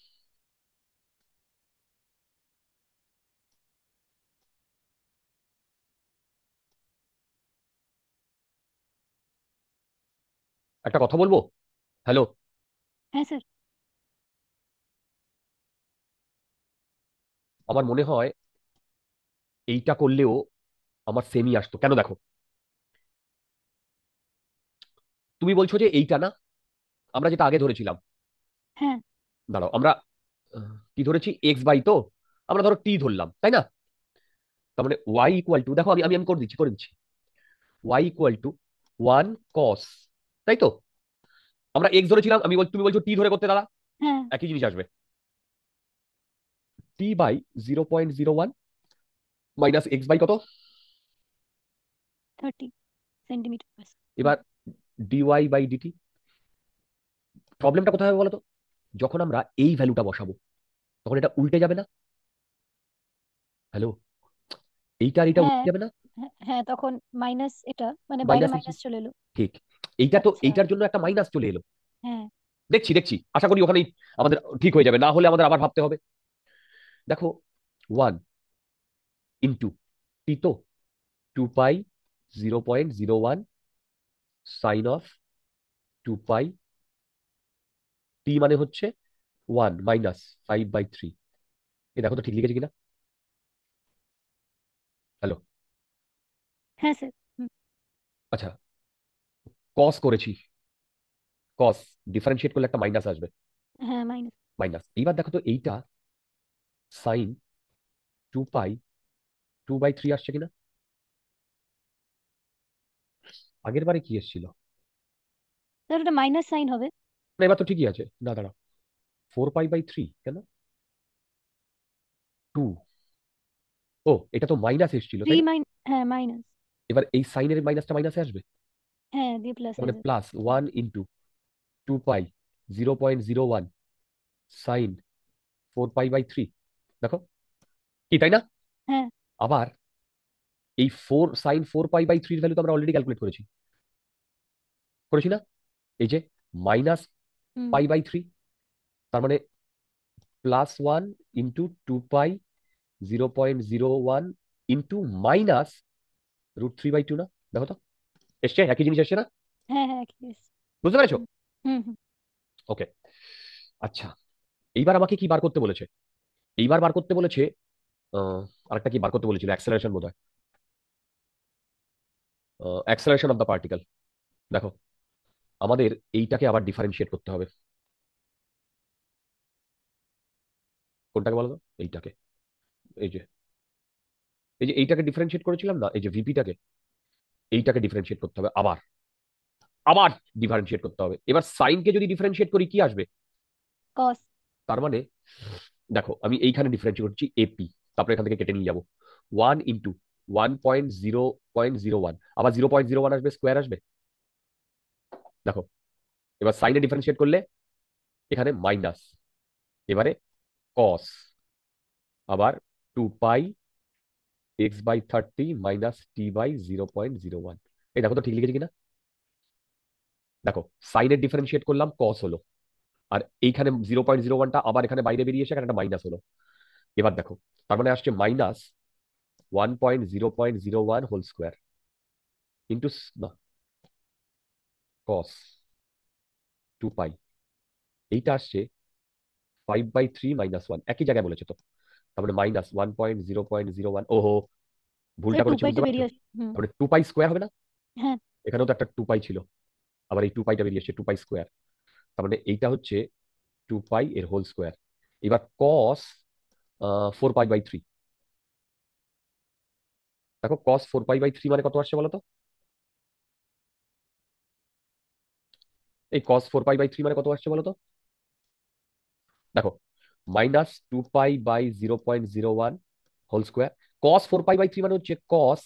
একটা কথা বলবো? হ্যালো। হ্যাঁ স্যার। আমার মনে হয় এইটা করলেও আমার সেমই আসতো, কেন দেখো, তুমি বলছো যে এইটা না, আমরা যেটা আগে ধরেছিলাম, হ্যাঁ দাঁড়াও আমরা কি ধরেছি, এক্স বাই, তো আমরা ধরো টি ধরলাম, তাই না? তার মানে ওয়াই ইকুয়াল টু, দেখো আমি আমি আমি করে দিচ্ছি ওয়াই ইকুয়াল টু 1 cos, তাই তো? আমরা এক্স ধরেছিলাম, তুমি বলছো টি ধরে করতে, দাদা হ্যাঁ। একই জিনিস আসবে, টি বাই 0.01 মাইনাস এক্স বাই কত, 30 সেন্টিমিটার। এবার ডিওয়াই বাই ডিটি। প্রবলেমটা কোথায় হবে বলো তো, যখন আমরা এই ভ্যালুটা বসাবো তখন এটা উল্টে যাবে না? হ্যালো, এইটা আর এটা হ্যাঁ উল্টে যাবে না? হ্যাঁ হ্যাঁ, তখন মাইনাস, এটা মানে বাইরে মাইনাস এসে, মাইনাস চলে এলো। ঠিক, এইটা তো আচ্ছা। এইটার জন্য একটা মাইনাস চলে এলো। হ্যাঁ দেখছি দেখছি, আশা করি ওখানেই আমাদের ঠিক হয়ে যাবে, না হলে আমাদের আবার ভাবতে হবে। দেখো, 1 ইন্টু টি, তো 2π 0.01 সাইন অফ 2π, টি মানে হচ্ছে 1 - 5/3। এ দেখো তো ঠিক লিখেছি কিনা। হ্যালো। হ্যাঁ স্যার। হুম, আচ্ছা, কস করেছি, কস ডিফারেন্সিয়েট করলে একটা মাইনাস আসবে, হ্যাঁ মাইনাস। মাইনাস। এইবার দেখো তো এইটা সাইন 2π 2/3 আসছে কিনা। আগের বারে কি এসেছিল? স্যার ওটা মাইনাস সাইন হবে। না এবার তো ঠিকই আছে, না দাঁড়াও, 4π/3 কেন, 2, ও এটা তো মাইনাস এসেছিল থ্রি তাই না? মাইন হ্যাঁ মাইনাস। এবার এই সাইনের মাইনাসটা মাইনাসে আসবে, হ্যাঁ দিয়ে প্লাস তার হয়ে মানে যাবে। Plus 1 × 2π 0.01 sine 4π/3। দেখো কি, তাই না? হ্যাঁ। আবার এই সাইন 4π/3 ভ্যালু তো আমরা অলরেডি ক্যালকুলেট করেছি, করেছি না? এই যে মাইনাস হুম। π/3, তার মানে +1 × 2π 0.01 ইন্টু মাইনাস √3/2 না? দেখো তো এসছে, একই জিনিস এসছে না? হ্যাঁ হ্যাঁ yes। বুঝতে পেরেছো? হুম হুম হুম। ওকে, আচ্ছা, এইবার আমাকে কি বার করতে বলেছে? এইবার বার করতে বলেছে আহ, আরেকটা কি বার করতে বলেছিল, অ্যাক্সেলারেশন বোধ হয়, অ্যাক্সেলারেশন অফ দ্য পার্টিকেল। দেখো, আমাদের এইটাকে আবার ডিফারেন্সিয়েট করতে হবে। কোনটাকে বলো তো? এইটাকে, এই যে এইটাকে ডিফারেন্সিয়েট করেছিলাম না, এই যে ভিপিটাকে, এইটাকে ডিফারেন্সিয়েট করতে হবে আবার, আবার ডিফারেন্সিয়েট করতে হবে। এবার সাইনকে যদি ডিফারেন্সিয়েট করি কি আসবে? কস। তার মানে দেখো আমি এইখানে ডিফারেন্সিয়েট করছি এপি, তারপরে এখান থেকে কেটে নিয়ে যাবো, 1 × 1.0.01, আবার 0.01 আসবে, স্কোয়ার আসবে, দেখো এবার সাইনে ডিফারেন্সিয়েট করলে এখানে মাইনাস, এবারে কস, আবার 2 পাই x/30 মাইনাস t/0.01। এই দেখো তো ঠিক লিখেছি কিনা। দেখো সাইনের ডিফারেন্সিয়েট করলাম, কস হলো, আর এইখানে 0.01টা আবার এখানে বাইরে বেরিয়ে এসে এখানে একটা মাইনাস হলো। এবার দেখো তার মানে আসছে মাইনাস 1.0.01 হোল স্কোয়ার ইন্টু না কস 2 পাই, এইটা আসছে 5/3 -1, একই জায়গায় বলেছে তো। তার মানে মাইনাস 1.0.01। ওহো, ভুলটা স্যার টু করেছি বুঝতে পাইটা পারছো। বেরিয়ে আসে। হুম। তার মানে 2 পাই স্কোয়ার হবে না, হ্যাঁ। এখানেও তো একটা 2 পাই ছিল, আবার এই 2 পাইটা বেরিয়ে এসছে 2 পাই স্কোয়ার। তার মানে এইটা হচ্ছে 2 পাই এর হোল স্কোয়ার। এবার কস 4 পাই/3, দেখো কস 4 পাই/3 মানে কত আসছে বলো তো। এই কস 4 পাই/3 মানে কত আসছে বলো তো। দেখো মাইনাস 2 পাই/0.01 হোল স্কোয়ার। কস 4 পাই/3 মানে হচ্ছে কস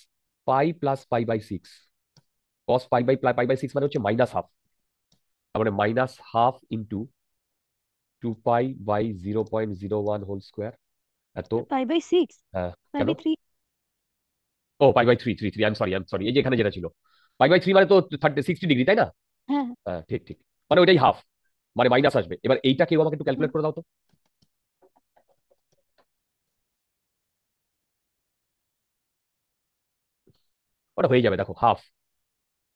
পাই প্লাস পাই/6। কস পাই/6 মানে হচ্ছে মাইনাস হাফ। তার মানে মাইনাস হাফ ইন্টু 2 পাই/0.01 হোল স্কোয়ার। এত π/6, হ্যাঁ কেন, π/3। ও পাই/3 আই এম সরি এই যে এখানে যেটা ছিল পাই/3 মানে তো 60 ডিগ্রি তাই না। হ্যাঁ। হ্যাঁ ঠিক ঠিক, মানে ওইটাই হাফ, মানে মাইনাস আসবে। এবার এইটা কেউ আমাকে একটু হুম। ক্যালকুলেট করে দাও তো। ওটা হয়ে যাবে, দেখো হাফ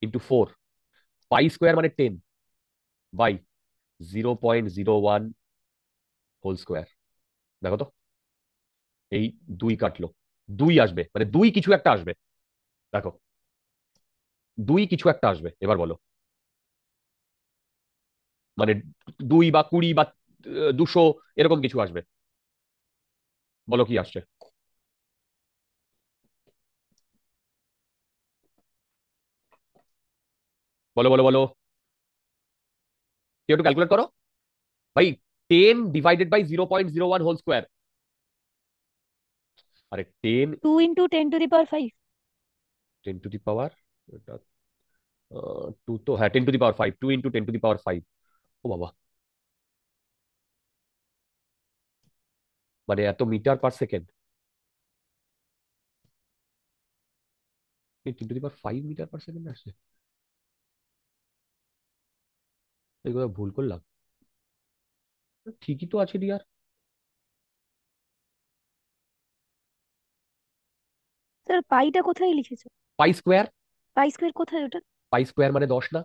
ইন্টু 4, পাই স্কোয়ার মানে 10 বাই 0.01 হোল স্কোয়ার। দেখো তো এই 2 কাটলো, 2 আসবে, মানে 2 কিছু একটা আসবে। দেখো 2 কিছু একটা আসবে, এবার বলো মানে 2 বা 20 বা 200 এরকম কিছু আসবে। বলো কি আসছে, বলো বলো বলো, কেউ একটু ক্যালকুলেট করো ভাই। 10 ডিভাইডেড বাই 0.01 হোল স্কোয়ার, আরে 10, 2 × 10⁵। 10 টু দি পাওয়ার, 2 তো হ্যাঁ 10 to the power 5, 2 × 10 to the power 5। ও বাবা, মানে এত metre per second, 10 to the power 5 metre per second আসছে। এগুলো ভুল করলাম, ঠিকই তো আছে ডিয়ার। স্যার পাইটা কোথায় লিখেছো? পাই স্কোয়ার, পাই স্কোয়ার কোথায় ওটা? পাই স্কোয়ার মানে 10 না,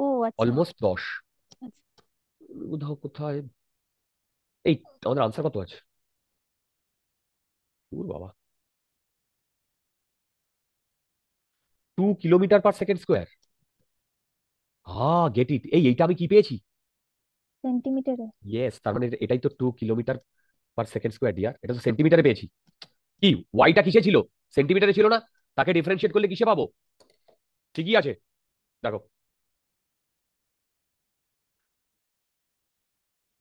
ও আচ্ছা। অলমোস্ট 10। আচ্ছা। কোথাও কোথায় এই আমাদের আনসার কত আছে, ওর বাবা 2 কিলোমিটার পার সেকেন্ড স্কোয়ার। হ্যাঁ গেট ইট, এইটা আমি কি পেয়েছি। সেন্টিমিটারে? ইয়েস, তার মানে এটাই তো 2 kilometre per second square dear, এটা তো সেন্টিমিটারে পেয়েছি। কি ওয়াইটা কিসে ছিল, সেন্টিমিটারে ছিল না, তাকে ডিফারেন্সিয়েট করলে কিসে পাবো। ঠিকই আছে, দেখো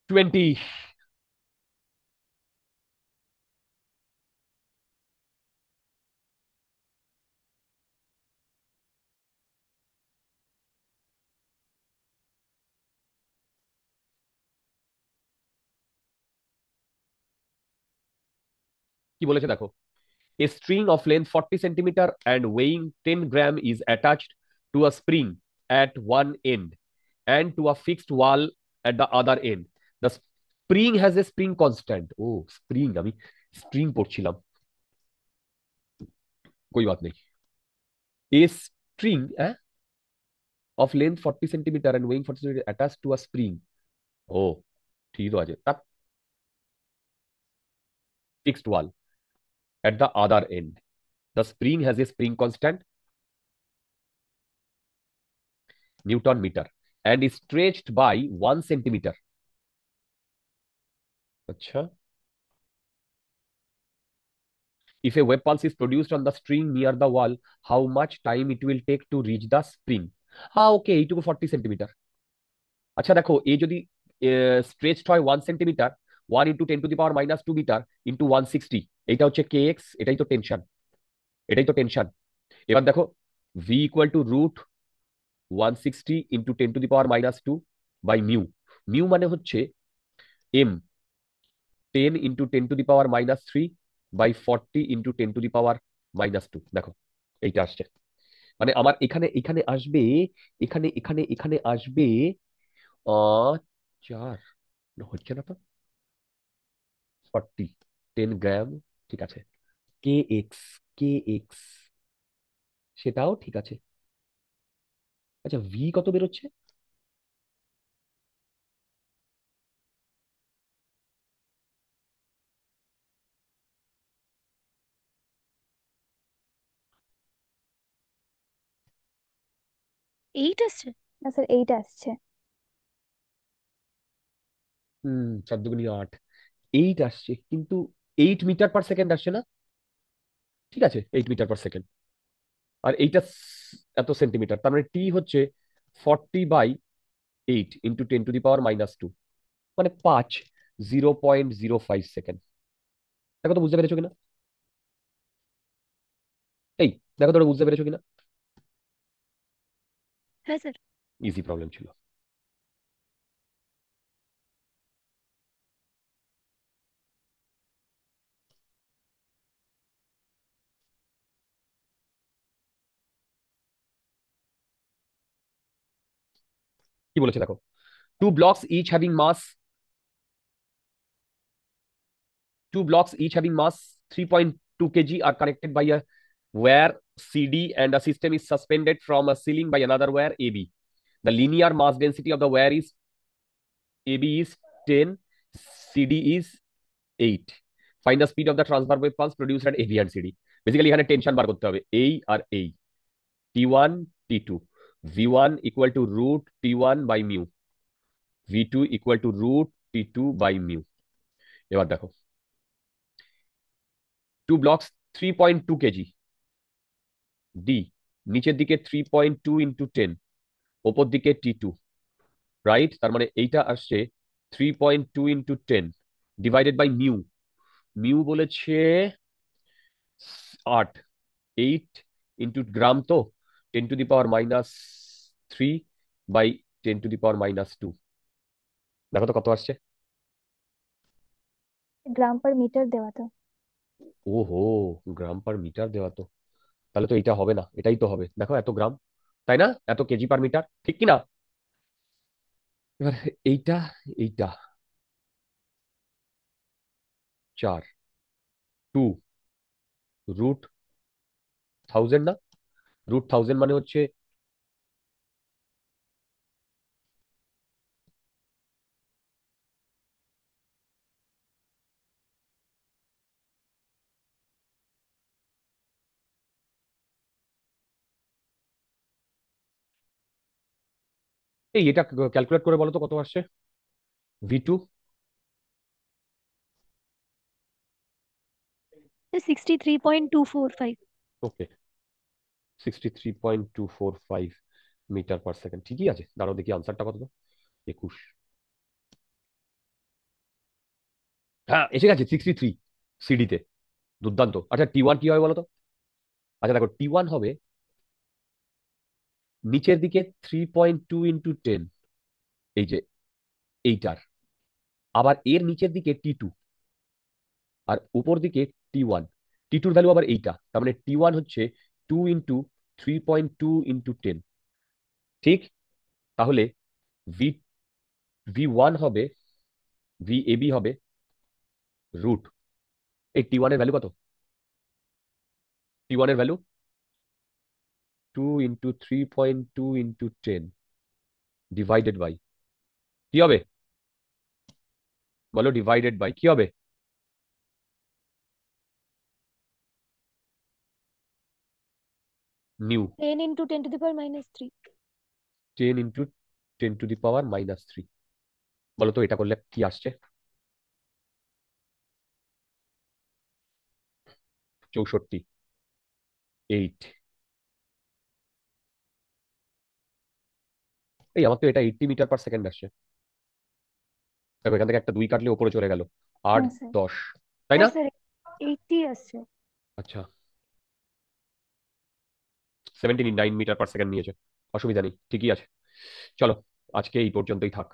20। কি বলেছে দেখো, a string of length 40 centimeter and weighing 10 gram is attached to a spring at one end and to a fixed wall at the other end. The spring has a spring constant. Oh, spring, আমি string পড়ছিলাম, कोई बात नहीं। A string of length 40 centimeter and weighing 40 centimeter attached to a spring. Oh, ठीक तो আছে, তার fixed wall at the other end. The spring has a spring constant Newton meter and is stretched by 1 centimeter. अच्छा, if a wave pulse is produced on the string near the wall, how much time it will take to reach the spring? হ্যাঁ ওকে, এইটুকু 40 centimetre. আচ্ছা দেখো এই যদি stretched হয় 1 centimetre, 1 × 10⁻⁻2 metre into 160, এইটা হচ্ছে কে এক্স, এটাই তো টেনশন, এটাই তো টেনশন। এবার দেখো v equal to root 160 into 10⁻², by mu. Mu মানে হচ্ছে এম, 10 ইন্টু 10⁻³ বাই 40 ইন্টু 10⁻²। দেখো এইটা আসছে, মানে আমার এখানে এখানে আসবে, এখানে এখানে এখানে আসবে 4, হচ্ছে না তো, 40, 10 গ্রাম, ঠিক আছে। কে এক্স, কে এক্স, সেটাও ঠিক আছে। আচ্ছা, ভি কত বেরোচ্ছে? এইট আসছে? না স্যার, এইট আসছে। 4×2=8, 8 আসছে, কিন্তু 8 মিটার পার সেকেন্ড আসছে না? ঠিক আছে, 8 মিটার পার সেকেন্ড, আর এইটা এত সেন্টিমিটার, তার মানে টি হচ্ছে 40/8 ইন্টু 10⁻², মানে 5, 0.05 সেকেন্ড। দেখো তো বুঝতে পেরেছো কিনা? এই দেখো তো ওটা বুঝতে পেরেছো কিনা? হ্যাঁ স্যার। ইজি প্রবলেম ছিল। কি বলেছে দেখো, two blocks each having mass 3.2 kg are connected by a wire CD, and a system is suspended from a ceiling by another wire AB. The linear mass density of the wire is AB is 10, CD is 8. Find the speed of the transfer wave pulse produced at AB and CD. Basically এখানে tension বার করতে হবে, এই আর এই, T1 T2, V1 equal to root T1 by mu, V2 equal to root T2 by mu। এবার দেখো, two blocks 3.2 KG, D নিচের দিকে 3.2 into 10, ওপর দিকে T2, রাইট? তার মানে এইটা আসছে 3.2 into 10 divided by mu. Mu বলেছে 8, 8 ইন্টু গ্রাম, তো 10⁻³ বাই 10⁻²। দেখো তো কত আসছে। গ্রাম পার মিটার দেওয়া তো। ওহো, গ্রাম পার মিটার দেওয়া তো, তাহলে তো এইটা হবে না, এটাই তো হবে। দেখো এত গ্রাম, তাই না? এত কেজি পার মিটার, ঠিক কি না? এবার এইটা, এইটা 4, 2 রুট 1000, না? রুট 1000 মানে হচ্ছে, এই এটা ক্যালকুলেট করে বলো তো কত আসছে V2। 63.245। ওকে, 63.245 মিটার পার সেকেন্ড, ঠিকই আছে। দাঁড়াও দেখি আনসারটা কত, তো 21। হ্যাঁ এসে গেছে 63 সিডিতে, দুর্দান্ত। আচ্ছা T1 কি হবে বলো তো? আচ্ছা দেখো, T1 হবে নিচের দিকে 3.2 ইন্টু 10, এই যে এইটার, আবার এর নিচের দিকে T2, আর উপর দিকে T1। T2-র ভ্যালু আবার এইটা, তার মানে T1 হচ্ছে 2 ইন্টু 3.2 ইন্টু 10, ঠিক? তাহলে ভি V1 হবে, VAB হবে রুট, এই T1 এর ভ্যালু কত? T1 এর value 2 into 3.2 into 10 divided by, কি হবে বলো? ডিভাইডেড বাই কি হবে? নিউ 10 ইন্টু 10⁻³ 10 ইন্টু 10⁻³ বলো তো এটা করলে কি আসছে? 64, 8। এই আমার তো এটা 80 মিটার পার সেকেন্ড আসছে। দেখো এখান থেকে একটা 2 কাটলে উপরে চলে গেল, 8, হ্যাঁ স্যার। 10, তাই হ্যাঁ না? স্যার, 80 আসছে। আচ্ছা, 79 মিটার পার সেকেন্ড নিয়েছে। অসুবিধা নেই, ঠিকই আছে। চলো, আজকে এই পর্যন্তই থাক।